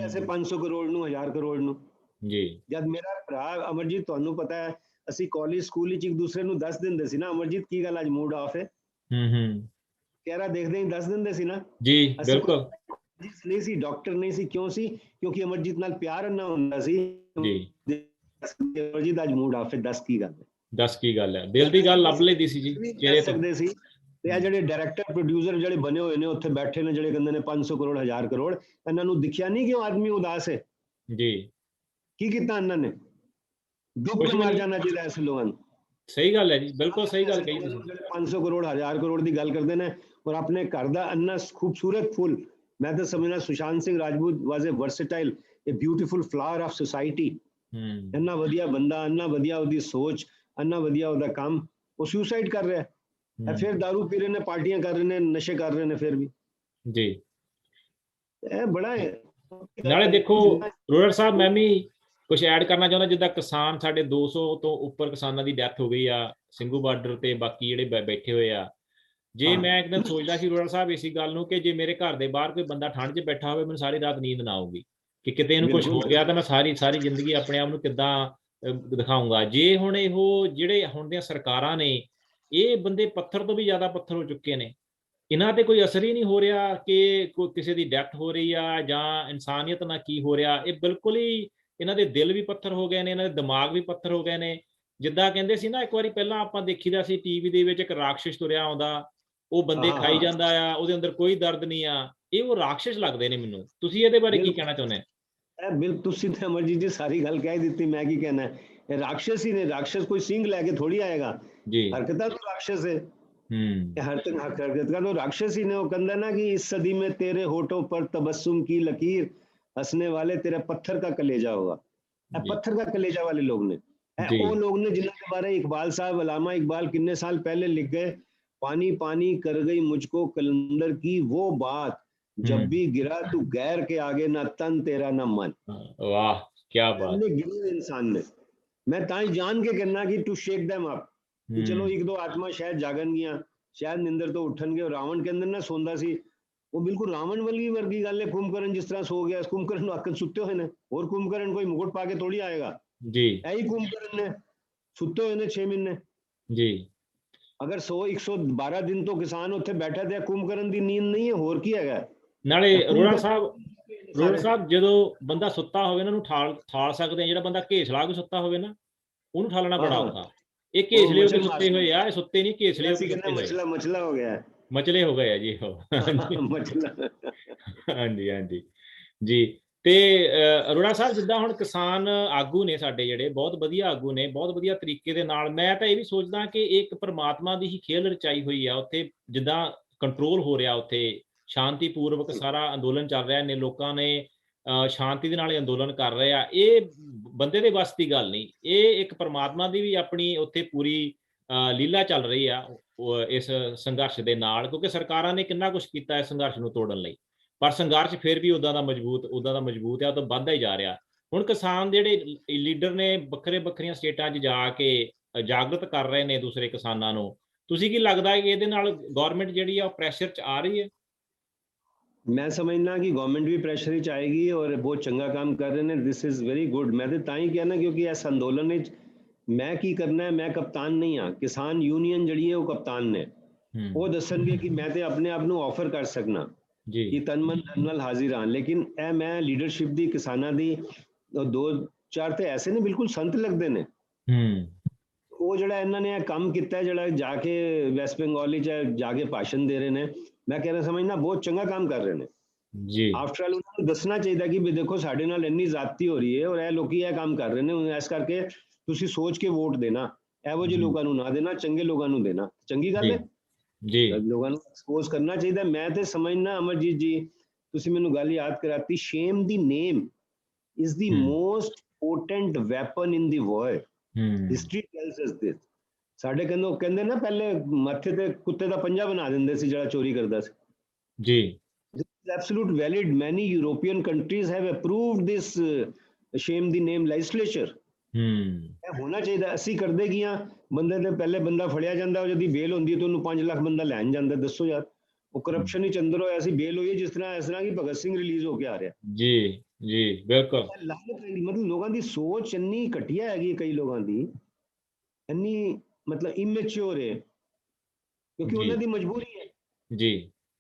ऐसे 500 करोड़ ਨੂੰ 1000 ਕਰੋੜ ਨੂੰ ਜੀ। ਜਦ ਮੇਰਾ ਭਰਾ ਅਮਰਜੀਤ, ਤੁਹਾਨੂੰ ਪਤਾ ਹੈ ਅਸੀਂ ਕਾਲਜ ਸਕੂਲ ਵਿੱਚ ਇੱਕ ਦੂਸਰੇ ਨੂੰ ਦੱਸ ਦਿੰਦੇ ਸੀ ਨਾ, ਅਮਰਜੀਤ ਕੀ ਗੱਲ ਅੱਜ ਮੂਡ ਆਫ ਹੈ, ਕਹਿ ਰਿਹਾ ਦੇਖਦੇ ਹੀ ਦੱਸ ਦਿੰਦੇ ਸੀ ਨਾ ਜੀ। ਬਿਲਕੁਲ ਨਹੀਂ ਸੀ, ਡਾਕਟਰ ਨਹੀਂ ਸੀ, ਕਿਉਂ ਸੀ? ਕਿਉਂਕਿ ਅਮਰਜੀਤ ਨਾਲ ਪਿਆਰ ਇੰਨਾ ਹੁੰਦਾ ਸੀ ਜੀ। ਅਮਰਜੀਤ ਅੱਜ ਮੂਡ ਆਫ ਹੈ, ਦੱਸ ਕੀ ਗੱਲ ਹੈ, ਦੱਸ ਕੀ ਗੱਲ ਹੈ, ਦਿਲ ਦੀ ਗੱਲ ਲੱਭ ਲਈਦੀ ਸੀ ਜੀ, ਕਹਿ ਸਕਦੇ ਸੀ। ਤੇ ਆ ਜਿਹੜੇ ਡਾਇਰੈਕਟਰ ਪ੍ਰੋਡਿਊਸਰ ਜਿਹੜੇ ਬਣੇ ਹੋਏ ਨੇ ਉੱਥੇ ਬੈਠੇ ਨੇ, ਜਿਹੜੇ ਕਹਿੰਦੇ ਨੇ 500 ਕਰੋੜ 1000 ਕਰੋੜ, ਇਹਨਾਂ ਨੂੰ ਦਿਖਿਆ ਨਹੀਂ ਕਿ ਉਹ ਆਦਮੀ ਉਦਾਸ ਹੈ ਜੀ। ਕੀ ਕੀਤਾ ਇਹਨਾਂ ਨੇ? ਡੁੱਬ ਕੇ ਮਰ ਜਾਣਾ ਚਾਹੀਦਾ ਐਸੇ ਲੋਕਾਂ ਨੂੰ। ਸਹੀ ਗੱਲ ਹੈ ਜੀ, ਬਿਲਕੁਲ ਸਹੀ ਗੱਲ ਕਹੀ ਤੁਸੀਂ। 500 ਕਰੋੜ 1000 ਕਰੋੜ ਦੀ ਗੱਲ ਕਰਦੇ ਨੇ ਔਰ ਆਪਣੇ ਘਰ ਦਾ ਇੰਨਾ ਖੂਬਸੂਰਤ ਫੁੱਲ। मैं तो समझना Sushant Singh Rajput was a versatile, a beautiful flower of society। ਇੰਨਾ ਵਧੀਆ ਬੰਦਾ, ਇੰਨਾ ਵਧੀਆ ਉਹਦੀ ਸੋਚ, ਇੰਨਾ ਵਧੀਆ ਉਹਦਾ ਕੰਮ, ਉਹ ਸੁਸਾਈਡ ਕਰ ਰਿਹਾ ਹੈ, ਫਿਰ ਦਾਰੂ ਪੀ ਰਹੇ ਨੇ, ਪਾਰਟੀਆਂ ਕਰ ਰਹੇ ਨੇ, ਨਸ਼ੇ ਕਰ ਰਹੇ ਨੇ ਫਿਰ ਵੀ ਜੀ। ਇਹ ਬੜਾ ਹੈ। ਨਾਲੇ ਦੇਖੋ ਰੋੜਰ ਸਾਹਿਬ, ਮੈਂ ਵੀ ਕੁਝ ਐਡ ਕਰਨਾ ਚਾਹੁੰਦਾ। ਜਿੱਦਾਂ ਕਿਸਾਨ ਸਾਡੇ 200 ਤੋਂ ਉੱਪਰ ਕਿਸਾਨਾਂ ਦੀ ਡੈਥ ਹੋ ਗਈ ਆ ਸਿੰਘੂ ਬਾਰਡਰ ਤੇ, ਬਾਕੀ ਜਿਹੜੇ ਬੈਠੇ ਹੋਏ ਆ। ਜੇ ਮੈਂ ਇੱਕ ਦਿਨ ਸੋਚਦਾ ਸੀ ਰੋੜਾ ਸਾਹਿਬ ਇਸੀ ਗੱਲ ਨੂੰ ਕਿ ਜੇ ਮੇਰੇ ਘਰ ਦੇ ਬਾਹਰ ਕੋਈ ਬੰਦਾ ਠੰਡ 'ਚ ਬੈਠਾ ਹੋਵੇ, ਮੈਨੂੰ ਸਾਰੀ ਰਾਤ ਨੀਂਦ ਨਾ ਆਊਗੀ ਕਿ ਕਿਤੇ ਇਹਨੂੰ ਕੁਝ ਹੋ ਗਿਆ ਤਾਂ ਮੈਂ ਸਾਰੀ ਜ਼ਿੰਦਗੀ ਆਪਣੇ ਆਪ ਨੂੰ ਕਿੱਦਾਂ ਦਿਖਾਊਂਗਾ। ਜੇ ਹੁਣ ਇਹੋ ਜਿਹੜੇ ਹੁਣ ਦੀਆਂ ਸਰਕਾਰਾਂ ਨੇ, ਇਹ ਬੰਦੇ ਪੱਥਰ ਤੋਂ ਵੀ ਜ਼ਿਆਦਾ ਪੱਥਰ ਹੋ ਚੁੱਕੇ ਨੇ, ਇਹਨਾਂ ਤੇ ਕੋਈ ਅਸਰ ਹੀ ਨਹੀਂ ਹੋ ਰਿਹਾ ਕਿ ਕੋਈ ਕਿਸੇ ਦੀ ਡੈਥ ਹੋ ਰਹੀ ਆ ਜਾਂ ਇਨਸਾਨੀਅਤ ਨਾਲ ਕੀ ਹੋ ਰਿਹਾ। ਇਹ ਬਿਲਕੁਲ ਹੀ ਇਹਨਾਂ ਦੇ ਦਿਲ ਵੀ ਪੱਥਰ ਹੋ ਗਏ ਨੇ, ਇਹਨਾਂ ਦੇ ਦਿਮਾਗ ਵੀ ਪੱਥਰ ਹੋ ਗਏ ਨੇ। ਜਿੱਦਾਂ ਕਹਿੰਦੇ ਸੀ ਨਾ, ਇੱਕ ਵਾਰੀ ਪਹਿਲਾਂ ਆਪਾਂ ਦੇਖੀਦਾ ਸੀ ਟੀਵੀ ਦੇ ਵਿੱਚ, ਇੱਕ ਰਾਖਸ਼ ਤੁਰਿਆ ਆਉਂਦਾ, ਉਹ ਬੰਦੇ ਖਾਈ ਜਾਂਦਾ ਆ, ਉਹਦੇ ਅੰਦਰ ਕੋਈ ਦਰਦ ਨਹੀਂ ਆ। ਇਹ ਉਹ ਰਾਖਸ਼ ਲੱਗਦੇ ਨੇ ਮੈਨੂੰ। ਤੁਸੀਂ ਇਹਦੇ ਬਾਰੇ ਕੀ ਕਹਿਣਾ ਚਾਹੁੰਦੇ? ਬਿਲਕੁਲ, ਤੁਸੀਂ ਤੇ ਅਮਰਜੀਤ ਜੀ ਸਾਰੀ ਗੱਲ ਕਹਿ ਦਿੱਤੀ, ਮੈਂ ਕੀ ਕਹਿਣਾ। ਇਹ ਰਾਖਸ਼ ਹੀ ਨੇ, ਰਾਖਸ਼ ਕੋਈ ਸਿੰਘ ਲੈ ਕੇ ਥੋੜੀ ਆਏਗਾ ਜੀ। ਹਰਕਤਾਂ ਤੋਂ ਰਾਖਸ਼ ਹੈ, हरकत का तो राक्षस ही ने। वो कहता ना कि इस सदी में तेरे होठों पर तबस्सुम की लकीर, हंसने वाले तेरा पत्थर का कलेजा होगा। पत्थर का कलेजा वाले लोग ने वो लोग ने जिन्होंने बारे इकबाल साहब, अलामा इकबाल कितने साल पहले लिख गए, पानी पानी कर गई मुझको कलंदर की वो बात, जब भी गिरा तू गैर के आगे ना तन तेरा ना मन। वाह क्या बात। गिरे इंसान ने, मैं ताई जान के करना कि टू शेक देम अप, कि चलो एक दो आत्मा शायद जागन गया, शायद निंदर तो उठन गए। रावण के अंदर ना सोंदा सी, वो बिल्कुल रावण वर्गी गल है। कुंभकर्ण जिस तरह सो गया, कुंभकर्ण आकन सुते हुए ने, और कुंभकर्ण कोई मुकुट पाके थोड़ी आएगा जी। यही कुंभकर्ण ने सुते हुए ने 6 महीने जी। अगर 112 दिन तो किसान उत्थे बैठा थे, कुंभकर्ण दी नींद नहीं है, होर की हैगा। ਨਾਲੇ ਅਰੋੜਾ ਸਾਹਿਬ ਜਦੋਂ ਬੰਦਾ ਸੁੱਤਾ ਹੋਵੇ ਨਾ, ਉਹਨੂੰ ਠਾਲ ਸਕਦੇ ਆ। ਜਿਹੜਾ ਬੰਦਾ ਘੇਸਲਾ ਕੇ ਸੁੱਤਾ ਹੋਵੇ ਨਾ, ਉਹਨੂੰ ਠਾਲਣਾ ਬੜਾ ਔਖਾ। ਇਹ ਘੇਸਲੇ ਹੋ ਕੇ ਸੁੱਤੇ ਹੋਏ ਆ, ਇਹ ਸੁੱਤੇ ਨਹੀਂ, ਘੇਸਲੇ ਹੋ ਕੇ ਸੁੱਤੇ ਹੋਏ। ਮਚਲਾ ਹੋ ਗਿਆ, ਮਚਲੇ ਹੋ ਗਏ ਆ ਜੀ ਉਹ। ਹਾਂਜੀ ਹਾਂਜੀ ਜੀ। ਤੇ ਅਰੋੜਾ ਸਾਹਿਬ, ਜਿੱਦਾਂ ਹੁਣ ਕਿਸਾਨ ਆਗੂ ਨੇ ਸਾਡੇ, ਜਿਹੜੇ ਬਹੁਤ ਵਧੀਆ ਆਗੂ ਨੇ, ਬਹੁਤ ਵਧੀਆ ਤਰੀਕੇ ਦੇ ਨਾਲ, ਮੈਂ ਤਾਂ ਇਹ ਵੀ ਸੋਚਦਾ ਕਿ ਇੱਕ ਪਰਮਾਤਮਾ ਦੀ ਹੀ ਖੇਲ ਰਚਾਈ ਹੋਈ ਆ ਉੱਥੇ। ਜਿੱਦਾਂ ਕੰਟਰੋਲ ਹੋ ਰਿਹਾ ਉੱਥੇ, ਸ਼ਾਂਤੀਪੂਰਵਕ ਸਾਰਾ ਅੰਦੋਲਨ ਚੱਲ ਰਿਹਾ ਨੇ, ਲੋਕਾਂ ਨੇ ਸ਼ਾਂਤੀ ਦੇ ਨਾਲ ਅੰਦੋਲਨ ਕਰ ਰਹੇ ਆ। ਇਹ ਬੰਦੇ ਦੇ ਵੱਸ ਦੀ ਗੱਲ ਨਹੀਂ, ਇਹ ਇੱਕ ਪਰਮਾਤਮਾ ਦੀ ਵੀ ਆਪਣੀ ਉੱਥੇ ਪੂਰੀ ਲੀਲਾ ਚੱਲ ਰਹੀ ਆ ਇਸ ਸੰਘਰਸ਼ ਦੇ ਨਾਲ, ਕਿਉਂਕਿ ਸਰਕਾਰਾਂ ਨੇ ਕਿੰਨਾ ਕੁਛ ਕੀਤਾ ਇਸ ਸੰਘਰਸ਼ ਨੂੰ ਤੋੜਨ ਲਈ, ਪਰ ਸੰਘਰਸ਼ ਫਿਰ ਵੀ ਉਦਾਂ ਦਾ ਮਜ਼ਬੂਤ ਹੈ, ਉਹ ਤਾਂ ਵੱਧਦਾ ਹੀ ਜਾ ਰਿਹਾ। ਹੁਣ ਕਿਸਾਨ ਜਿਹੜੇ ਲੀਡਰ ਨੇ ਵੱਖਰੀਆਂ ਸਟੇਟਾਂ 'ਚ ਜਾ ਕੇ ਜਾਗਰਤ ਕਰ ਰਹੇ ਨੇ ਦੂਸਰੇ ਕਿਸਾਨਾਂ ਨੂੰ, ਤੁਸੀਂ ਕੀ ਲੱਗਦਾ ਹੈ ਕਿ ਇਹਦੇ ਨਾਲ ਗਵਰਨਮੈਂਟ ਜਿਹੜੀ ਆ ਉਹ ਪ੍ਰੈਸ਼ਰ 'ਚ ਆ ਰਹੀ ਹੈ? मैं समझना कि गवर्नमेंट भी प्रेशर ही आएगी और बहुत चंगा काम कर रहे हैं। This is very good. मैं तो ताई कहना, क्योंकि इस अंदोलन में मैं की करना है, मैं कप्तान नहीं हाँ। किसान यूनियन जड़ी है वो कप्तान ने, वो दसणगे कि मैं तो अपने आप को ऑफर कर सकना कि तन मन धन नाल हाजिर हाँ, लेकिन ए मैं लीडरशिप दी किसानां दी 2-4 तो ऐसे ने बिल्कुल संत लगते ने। वो जड़ा इन्होंने काम किया, जड़ा जाके वैस्ट बंगाल जाके भाषण दे रहे हैं, मैं कहना समझना बहुत चंगा काम कर रहे हैं जी। आफ्टर ऑल उन्होंने दसना चाहिए कि भी देखो साडे नाल इन्नी जाती हो रही है और लोग ये काम कर रहे हैं, इस करके तुसी सोच के वोट देना, एवो जे लोगों ना देना, चंगे लोगों को देना। चंगी गल है जी, लोगों को एक्सपोज करना चाहिए। मैं तो समझना अमरजीत जी, तुसी मैनू गल याद कराती, shame the name is the most potent weapon in the world. History tells us this. ਸਾਡੇ ਕਹਿੰਦੇ ਨਾ ਪਹਿਲੇ ਮੱਥੇ ਤੇ ਕੁੱਤੇ ਦਾ ਪੰਜਾ ਬਣਾ ਦਿੰਦੇ ਸੀ ਜਿਹੜਾ ਚੋਰੀ ਕਰਦਾ ਸੀ ਜੀ। This is absolute valid. Many European countries have approved this shame the name legislature. ਇਹ ਹੋਣਾ ਚਾਹੀਦਾ। ਅਸੀਂ ਕਰਦੇ ਕੀ ਆ, ਬੰਦੇ ਦੇ ਪਹਿਲੇ ਬੰਦਾ ਫੜਿਆ ਜਾਂਦਾ, ਉਹ ਜਦੀ ਬੇਲ ਹੁੰਦੀ ਤੇ ਉਹਨੂੰ 5 ਲੱਖ ਬੰਦਾ ਲੈਣ ਜਾਂਦਾ। ਦੱਸੋ ਯਾਰ, ਉਹ ਕਰਪਸ਼ਨ ਹੀ ਚੰਦਰ ਹੋਇਆ ਸੀ। ਬੇਲ ਹੋਈ ਜਿਸ ਤਰ੍ਹਾਂ ਕਿ ਭਗਤ ਸਿੰਘ ਰਿਲੀਜ਼ ਹੋ ਕੇ ਆ ਰਿਹਾ ਜੀ ਜੀ ਬਿਲਕੁਲ। ਮਤਲਬ ਲੋਕਾਂ ਦੀ ਸੋਚ ਇੰਨੀ ਘਟੀਆ ਹੈਗੀ, ਕਈ ਲੋਕਾਂ ਦੀ ਇੰਨੀ मतलब इमेच्योर है, क्योंकि उन्होंने दी मजबूरी है जी।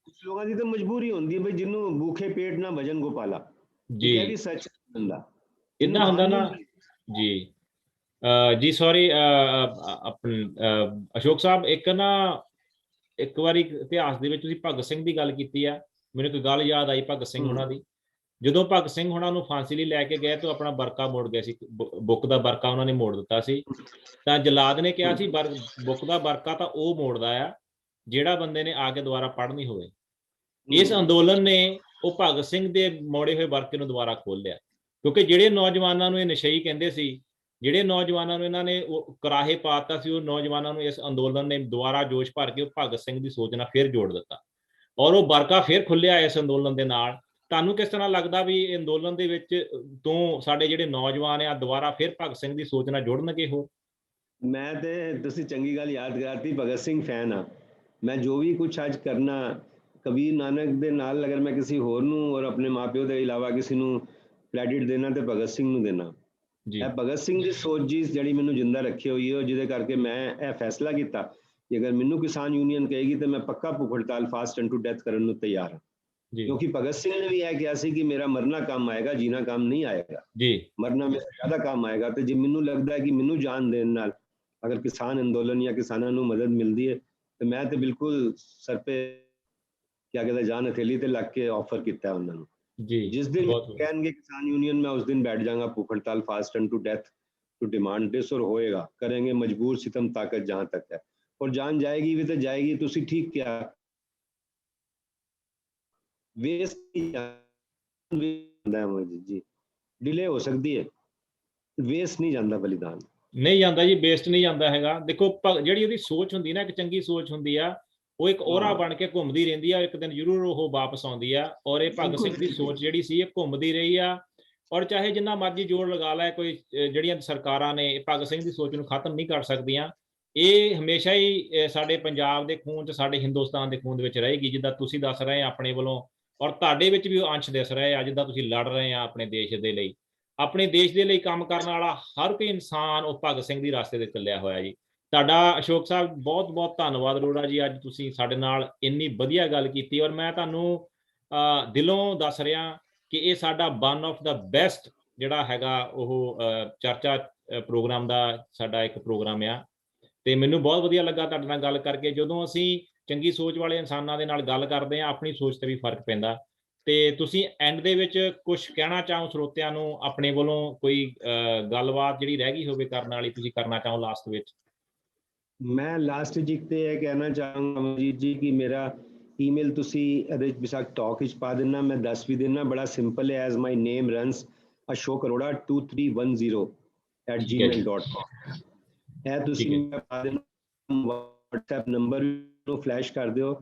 कुछ लोगों की तो मजबूरी होती है भाई, जिन्हों भूखे पेट ना भजन गोपाला जी। ये भी सच बंदा इतना ਹੁੰਦਾ ਨਾ ਜੀ। ਜੀ ਸੌਰੀ ਆਪਣੇ ਅਸ਼ੋਕ ਸਾਹਿਬ, ਇੱਕ ਵਾਰੀ ਇਤਿਹਾਸ ਦੇ ਵਿੱਚ ਤੁਸੀਂ ਭਗਤ ਸਿੰਘ ਦੀ ਗੱਲ ਕੀਤੀ ਆ, ਮੈਨੂੰ ਕੋਈ ਗੱਲ ਯਾਦ ਆਈ ਭਗਤ ਸਿੰਘ ਉਹਨਾਂ ਦੀ। ਜਦੋਂ ਭਗਤ ਸਿੰਘ ਉਹਨਾਂ ਨੂੰ ਫਾਂਸੀ ਲਈ ਲੈ ਕੇ ਗਏ ਤਾਂ ਆਪਣਾ ਬਰਕਾ ਮੋੜ ਗਏ ਸੀ, ਬੁੱਕ ਦਾ ਬਰਕਾ ਉਹਨਾਂ ਨੇ ਮੋੜ ਦਿੱਤਾ ਸੀ। ਤਾਂ ਜਲਾਦ ਨੇ ਕਿਹਾ ਸੀ ਬੁੱਕ ਦਾ ਬਰਕਾ ਤਾਂ ਉਹ ਮੋੜਦਾ ਆ ਜਿਹੜਾ ਬੰਦੇ ਨੇ ਆ ਕੇ ਦੁਬਾਰਾ ਪੜ੍ਹਨੀ ਹੋਵੇ। ਇਸ ਅੰਦੋਲਨ ਨੇ ਉਹ ਭਗਤ ਸਿੰਘ ਦੇ ਮੋੜੇ ਹੋਏ ਬਰਕੇ ਨੂੰ ਦੁਬਾਰਾ ਖੋਲ ਲਿਆ, ਕਿਉਂਕਿ ਜਿਹੜੇ ਨੌਜਵਾਨਾਂ ਨੂੰ ਇਹ ਨਸ਼ਈ ਕਹਿੰਦੇ ਸੀ, ਜਿਹੜੇ ਨੌਜਵਾਨਾਂ ਨੂੰ ਇਹਨਾਂ ਨੇ ਉਹ ਕਰਾਹੇ ਪਾਤਾ ਸੀ, ਉਹ ਨੌਜਵਾਨਾਂ ਨੂੰ ਇਸ ਅੰਦੋਲਨ ਨੇ ਦੁਬਾਰਾ ਜੋਸ਼ ਭਰ ਕੇ ਉਹ ਭਗਤ ਸਿੰਘ ਦੀ ਸੋਚ ਨਾਲ ਫਿਰ ਜੋੜ ਦਿੱਤਾ ਔਰ ਉਹ ਬਰਕਾ ਫਿਰ ਖੁੱਲਿਆ ਇਸ ਅੰਦੋਲਨ ਦੇ ਨਾਲ। ਤੁਹਾਨੂੰ ਕਿਸ ਤਰ੍ਹਾਂ ਲੱਗਦਾ ਵੀ ਇਹ ਅੰਦੋਲਨ ਦੇ ਵਿੱਚ ਤੋਂ ਸਾਡੇ ਜਿਹੜੇ ਨੌਜਵਾਨ ਆ ਦੁਬਾਰਾ ਫਿਰ ਭਗਤ ਸਿੰਘ ਦੀ ਸੋਚ ਨਾਲ ਜੁੜਨਗੇ? ਹੋ ਮੈਂ ਤੇ ਤੁਸੀਂ ਚੰਗੀ ਗੱਲ ਯਾਦ ਕਰਾਤੀ, ਭਗਤ ਸਿੰਘ ਫੈਨ ਆ ਮੈਂ। ਜੋ ਵੀ ਕੁਝ ਅੱਜ ਕਰਨਾ ਕਬੀਰ ਨਾਨਕ ਦੇ ਨਾਲ, ਅਗਰ ਮੈਂ ਕਿਸੇ ਹੋਰ ਨੂੰ ਔਰ ਆਪਣੇ ਮਾਪਿਓ ਦੇ ਇਲਾਵਾ ਕਿਸੇ ਨੂੰ ਕ੍ਰੈਡਿਟ ਦੇਣਾ ਤੇ ਭਗਤ ਸਿੰਘ ਨੂੰ ਦੇਣਾ ਜੀ। ਇਹ ਭਗਤ ਸਿੰਘ ਦੀ ਸੋਚ ਜੀ ਜਿਹੜੀ ਮੈਨੂੰ ਜਿੰਦਾ ਰੱਖੀ ਹੋਈ ਹੈ, ਜਿਹਦੇ ਕਰਕੇ ਮੈਂ ਇਹ ਫੈਸਲਾ ਕੀਤਾ ਕਿ ਅਗਰ ਮੈਨੂੰ ਕਿਸਾਨ ਯੂਨੀਅਨ ਕਹੇਗੀ ਤੇ ਮੈਂ ਪੱਕਾ ਭੁੱਖ ਹੜਤਾਲ ਫਾਸਟ ਐਂਡ ਟੂ ਡੈਥ ਕਰਨ ਨੂੰ ਤਿਆਰ ਹਾਂ। क्योंकि भगत सिंह ने भी यह किया सी कि मेरा मरना काम आएगा, जीना काम नहीं आएगा जी। मरना मेरा ज्यादा काम आएगा। तो जो मैनू लगता है कि मैनू जान देने नाल अगर किसान अंदोलन या किसानों को मदद मिलती है तो मैं तो बिल्कुल सर पे क्या कहते जान हथेली ते लग के ऑफर किया उन्होंने जी। जिस दिन कहेंगे किसान यूनियन में उस दिन बैठ जाऊंगा भूख हड़ताल fast end to death to demand this, और होएगा, करेंगे मजबूर सितम ताकत जहां तक है, और जान जाएगी भी तो जाएगी। तुसी ठीक क्या वेस्ट जी, डिले हो सकती है, वेस्ट नहीं जाता बलिदान। ਨਹੀਂ ਜਾਂਦਾ ਜੀ, ਵੇਸਟ ਨਹੀਂ ਜਾਂਦਾ ਹੈਗਾ। ਦੇਖੋ ਜਿਹੜੀ ਉਹਦੀ ਸੋਚ ਹੁੰਦੀ ਨਾ, ਇੱਕ ਚੰਗੀ ਸੋਚ ਹੁੰਦੀ ਆ, ਉਹ ਇੱਕ ਔਰਾ ਬਣ ਕੇ ਘੁੰਮਦੀ ਰਹਿੰਦੀ ਆ, ਇੱਕ ਦਿਨ ਜ਼ਰੂਰ ਉਹ ਵਾਪਸ ਆਉਂਦੀ ਆ। ਔਰ ਇਹ ਭਗਤ ਸਿੰਘ ਦੀ ਸੋਚ ਜਿਹੜੀ ਸੀ ਇਹ ਘੁੰਮਦੀ ਰਹੀ ਆ। ਔਰ ਚਾਹੇ ਜਿੰਨਾ ਮਰਜ਼ੀ ਜੋਰ ਲਗਾ ਲੈ ਕੋਈ, ਜਿਹੜੀਆਂ ਸਰਕਾਰਾਂ ਨੇ ਭਗਤ ਸਿੰਘ ਦੀ ਸੋਚ ਨੂੰ ਖਤਮ ਨਹੀਂ ਕਰ ਸਕਦੀਆਂ। ਇਹ ਹਮੇਸ਼ਾ ਹੀ ਸਾਡੇ ਪੰਜਾਬ ਦੇ ਖੂਨ 'ਚ, ਸਾਡੇ ਹਿੰਦੁਸਤਾਨ ਦੇ ਖੂਨ ਦੇ ਵਿੱਚ ਰਹੇਗੀ, ਜਿੱਦਾਂ ਤੁਸੀਂ ਦੱਸ ਰਹੇ ਆਪਣੇ ਵੱਲੋਂ। ਔਰ ਤੁਹਾਡੇ ਵਿੱਚ ਵੀ ਉਹ ਅੰਸ਼ ਦਿਸ ਰਹੇ ਆ, ਜਿੱਦਾਂ ਤੁਸੀਂ ਲੜ ਰਹੇ ਆ ਆਪਣੇ ਦੇਸ਼ ਦੇ ਲਈ। ਆਪਣੇ ਦੇਸ਼ ਦੇ ਲਈ ਕੰਮ ਕਰਨ ਵਾਲਾ ਹਰ ਕੋਈ ਇਨਸਾਨ ਉਹ ਭਗਤ ਸਿੰਘ ਦੀ ਰਸਤੇ ਤੇ ਚੱਲਿਆ ਹੋਇਆ ਜੀ। ਤੁਹਾਡਾ ਅਸ਼ੋਕ ਸਾਹਿਬ ਬਹੁਤ ਬਹੁਤ ਧੰਨਵਾਦ ਅਰੋੜਾ ਜੀ, ਅੱਜ ਤੁਸੀਂ ਸਾਡੇ ਨਾਲ ਇੰਨੀ ਵਧੀਆ ਗੱਲ ਕੀਤੀ। ਔਰ ਮੈਂ ਤੁਹਾਨੂੰ ਦਿਲੋਂ ਦੱਸ ਰਿਹਾ ਕਿ ਇਹ ਸਾਡਾ ਵਨ ਆਫ ਦਾ ਬੈਸਟ ਜਿਹੜਾ ਹੈਗਾ ਉਹ ਚਰਚਾ ਪ੍ਰੋਗਰਾਮ ਦਾ ਸਾਡਾ ਇੱਕ ਪ੍ਰੋਗਰਾਮ ਆ। ਤੇ ਮੈਨੂੰ ਬਹੁਤ ਵਧੀਆ ਲੱਗਾ ਤੁਹਾਡੇ ਨਾਲ ਗੱਲ ਕਰਕੇ। ਜਦੋਂ ਅਸੀਂ ਚੰਗੀ ਸੋਚ ਵਾਲੇ ਇਨਸਾਨਾਂ ਦੇ ਨਾਲ ਗੱਲ ਕਰਦੇ ਹਾਂ, ਆਪਣੀ ਸੋਚ ਤੇ ਵੀ ਫਰਕ ਪੈਂਦਾ। ਤੇ ਤੁਸੀਂ ਐਂਡ ਦੇ ਵਿੱਚ ਕੁਝ ਕਹਿਣਾ ਚਾਹੋ ਸਰੋਤਿਆਂ ਨੂੰ ਆਪਣੇ ਵੱਲੋਂ, ਕੋਈ ਗੱਲਬਾਤ ਜਿਹੜੀ ਰਹਿ ਗਈ ਹੋਵੇ ਕਰਨ ਵਾਲੀ, ਤੁਸੀਂ ਕਰਨਾ ਚਾਹੋ ਲਾਸਟ ਵਿੱਚ? ਮੈਂ ਲਾਸਟ ਵਿੱਚ ਤੇ ਇਹ ਕਹਿਣਾ ਚਾਹਾਂਗਾ ਅਮਰਜੀਤ ਜੀ ਕਿ ਮੇਰਾ ਈਮੇਲ ਤੁਸੀਂ ਇਹਦੇ ਵਿਸਾਖ ਟਾਕ ਵਿੱਚ ਪਾ ਦੇਣਾ, ਮੈਂ ਦੱਸ ਵੀ ਦੇਣਾ। ਬੜਾ ਸਿੰਪਲ ਹੈ, ਐਜ਼ ਮਾਈ ਨੇਮ ਰਨਸ ashok.arora2310@gmail.com। ਇਹ ਤੁਸੀਂ ਪਾ ਦੇਣਾ। WhatsApp ਨੰਬਰ ਨੂੰ ਫਲੈਸ਼ ਕਰ ਦਿਓ।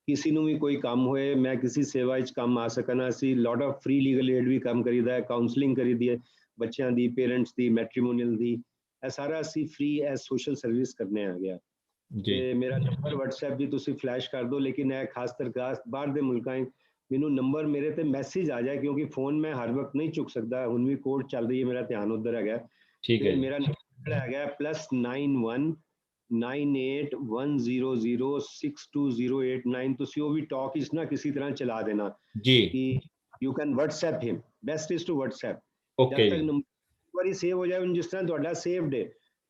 ਕਿਸੇ ਨੂੰ ਵੀ ਕੋਈ ਕੰਮ ਹੋਏ, ਮੈਂ ਕਿਸੇ ਸੇਵਾ ਵਿੱਚ ਕੰਮ ਆ ਸਕਣਾ। ਅਸੀਂ lot of free legal aid ਵੀ ਕੰਮ ਕਰੀਦਾ ਹੈ, ਕਾਉਂਸਲਿੰਗ ਕਰੀਦੀ ਹੈ ਬੱਚਿਆਂ ਦੀ, ਪੇਰੈਂਟਸ ਦੀ, ਮੈਟਰੀਮੋਨੀਅਲ ਦੀ। ਇਹ ਸਾਰਾ ਅਸੀਂ ਫ੍ਰੀ ਐਜ਼ ਸੋਸ਼ਲ ਸਰਵਿਸ ਕਰਨੇ ਆ ਗਿਆ। ਤੇ ਮੇਰਾ ਨੰਬਰ WhatsApp ਵੀ ਤੁਸੀਂ ਫਲੈਸ਼ ਕਰ ਦਿਓ। ਲੇਕਿਨ ਇਹ ਖਾਸ ਦਰਖਾਸਤ, ਬਾਹਰ ਦੇ ਮੁਲਕਾਂ ਮੈਨੂੰ ਨੰਬਰ ਮੇਰੇ ਤੇ ਮੈਸੇਜ ਆ ਜਾਏ, ਕਿਉਂਕਿ ਫੋਨ ਮੈਂ ਹਰ ਵਕਤ ਨਹੀਂ ਚੁੱਕ ਸਕਦਾ। ਹੁਣ ਵੀ ਕੋਰਟ ਚੱਲ ਰਹੀ ਹੈ, ਮੇਰਾ ਧਿਆਨ ਉੱਧਰ ਹੈਗਾ। ਠੀਕ ਹੈ। ਮੇਰਾ ਨੰਬਰ ਹੈਗਾ +919810062089। ਤੁਸੀਂ ਉਹ ਵੀ ਟਾਕ ਇਸ ਨਾ ਕਿਸੇ ਤਰ੍ਹਾਂ ਚਲਾ ਦੇਣਾ ਜੀ ਕਿ you can WhatsApp him. Best is to WhatsApp। Okay, ਜਦ ਤੱਕ ਨੰਬਰ ਵਾਰੀ ਸੇਵ ਹੋ ਜਾਏ, ਜਿਸ ਤਰ੍ਹਾਂ ਤੁਹਾਡਾ ਸੇਵਡ ਹੈ,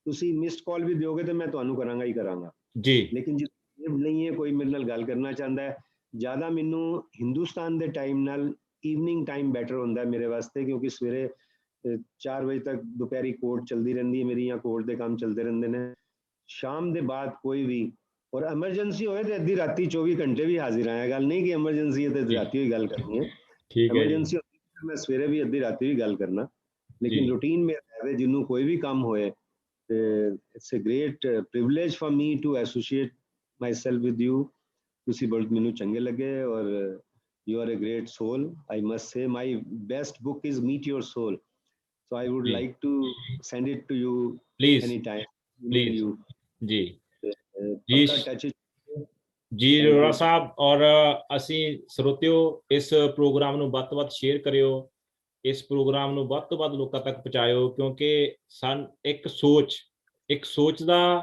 ਤੁਸੀਂ ਮਿਸਡ ਕਾਲ ਵੀ ਦਿਓਗੇ ਤੇ ਮੈਂ ਤੁਹਾਨੂੰ ਕਰਾਂਗਾ ਹੀ ਕਰਾਂਗਾ ਜੀ। ਲੇਕਿਨ ਜੇ ਸੇਵ ਨਹੀਂ ਹੈ, ਕੋਈ ਮੇਰੇ ਨਾਲ ਗੱਲ ਕਰਨਾ ਚਾਹੁੰਦਾ ਹੈ, ਜ਼ਿਆਦਾ ਮੈਨੂੰ ਹਿੰਦੁਸਤਾਨ ਦੇ ਟਾਈਮ ਨਾਲ ਈਵਨਿੰਗ ਟਾਈਮ ਬੈਟਰ ਹੁੰਦਾ ਮੇਰੇ ਵਾਸਤੇ, ਕਿਉਂਕਿ ਸਵੇਰੇ 4 ਵਜੇ ਤੱਕ ਦੁਪਹਿਰੀ ਕੋਰਟ ਚਲਦੀ ਰਹਿੰਦੀ ਹੈ ਮੇਰੀ, ਜਾਂ ਕੋਰਟ ਦੇ ਕੰਮ ਚੱਲਦੇ ਰਹਿੰਦੇ ਨੇ। ਸ਼ਾਮ ਦੇ ਬਾਅਦ ਕੋਈ ਵੀ, ਔਰ ਐਮਰਜੈਂਸੀ ਹੋਏ ਤੇ ਅੱਧੀ ਰਾਤੀ 24 ਘੰਟੇ ਵੀ ਹਾਜ਼ਰ ਆਇਆ। ਗੱਲ ਨਹੀਂ ਕਿ ਐਮਰਜੈਂਸੀ ਹੈ ਤੇ ਰਾਤੀ ਵੀ ਗੱਲ ਕਰਨੀ ਹੈ। ਠੀਕ ਹੈ। ਐਮਰਜੈਂਸੀ ਹੋਈ ਮੈਂ ਸਵੇਰੇ ਵੀ ਅੱਧੀ ਰਾਤੀ ਵੀ ਗੱਲ ਕਰਨਾ। ਲੇਕਿਨ ਰੂਟੀਨ ਮੇਰਾ ਹੈ, ਜਿਹਨੂੰ ਕੋਈ ਵੀ ਕੰਮ ਹੋਏ, it's a great privilege for me to associate myself with you. ਤੁਸੀਂ ਬਹੁਤ ਮੈਨੂੰ ਚੰਗੇ ਲੱਗੇ, ਔਰ you are a great soul. I must say my best book is Meet Your Soul, so I would like to send it to you anytime. Please you ji touch ji Arora ਸਾਹਿਬ। ਔਰ ਅਸੀਂ ਸਰੋਤਿਓ, ਇਸ programme ਨੂੰ ਵੱਧ ਤੋਂ ਵੱਧ ਸ਼ੇਅਰ ਕਰਿਓ, ਇਸ ਪ੍ਰੋਗਰਾਮ ਨੂੰ ਵੱਧ ਤੋਂ ਵੱਧ ਲੋਕਾਂ ਤੱਕ ਪਹੁੰਚਾਇਓ, ਕਿਉਂਕਿ ਇੱਕ ਸੋਚ ਦਾ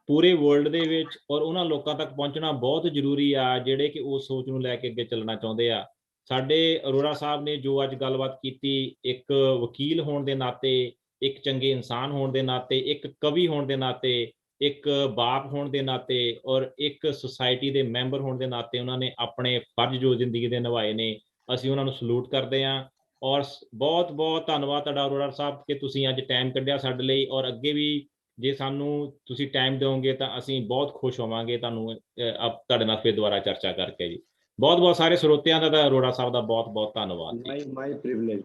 ਪੂਰੇ ਵਰਲਡ ਦੇ ਵਿੱਚ ਔਰ ਉਹਨਾਂ ਲੋਕਾਂ ਤੱਕ ਪਹੁੰਚਣਾ ਬਹੁਤ ਜ਼ਰੂਰੀ ਆ, ਜਿਹੜੇ ਕਿ ਉਸ ਸੋਚ ਨੂੰ ਲੈ ਕੇ ਅੱਗੇ ਚੱਲਣਾ ਚਾਹੁੰਦੇ ਆ। ਸਾਡੇ ਅਰੋੜਾ ਸਾਹਿਬ ਨੇ ਜੋ ਅੱਜ ਗੱਲਬਾਤ ਕੀਤੀ, ਇੱਕ ਵਕੀਲ ਹੋਣ ਦੇ ਨਾਤੇ, ਇੱਕ ਚੰਗੇ ਇਨਸਾਨ ਹੋਣ ਦੇ ਨਾਤੇ, ਇੱਕ ਕਵੀ ਹੋਣ ਦੇ ਨਾਤੇ, ਇੱਕ ਬਾਪ ਹੋਣ ਦੇ ਨਾਤੇ, ਔਰ ਇੱਕ ਸੁਸਾਇਟੀ ਦੇ ਮੈਂਬਰ ਹੋਣ ਦੇ ਨਾਤੇ ਉਹਨਾਂ ਨੇ ਆਪਣੇ ਫਰਜ਼ ਜੋ ਜ਼ਿੰਦਗੀ ਦੇ ਨਿਭਾਏ ਨੇ, ਅਸੀਂ ਉਹਨਾਂ ਨੂੰ ਸਲੂਟ ਕਰਦੇ ਹਾਂ। ਔਰ ਬਹੁਤ ਬਹੁਤ ਧੰਨਵਾਦ ਤੁਹਾਡਾ ਅਰੋੜਾ ਸਾਹਿਬ ਕਿ ਤੁਸੀਂ ਅੱਜ ਟਾਈਮ ਕੱਢਿਆ ਸਾਡੇ ਲਈ। ਔਰ ਅੱਗੇ ਵੀ ਜੇ ਸਾਨੂੰ ਤੁਸੀਂ ਟਾਈਮ ਦਿਓਗੇ ਤਾਂ ਅਸੀਂ ਬਹੁਤ ਖੁਸ਼ ਹੋਵਾਂਗੇ ਤੁਹਾਨੂੰ ਤੁਹਾਡੇ ਨਾਲ ਫਿਰ ਦੁਬਾਰਾ ਚਰਚਾ ਕਰਕੇ ਜੀ। ਬਹੁਤ ਬਹੁਤ ਸਾਰੇ ਸਰੋਤਿਆਂ ਦਾ ਤਾਂ ਅਰੋੜਾ ਸਾਹਿਬ ਦਾ ਬਹੁਤ ਬਹੁਤ ਧੰਨਵਾਦ ਜੀ। ਮਾਈ ਪ੍ਰਿਵਿਲੇਜ।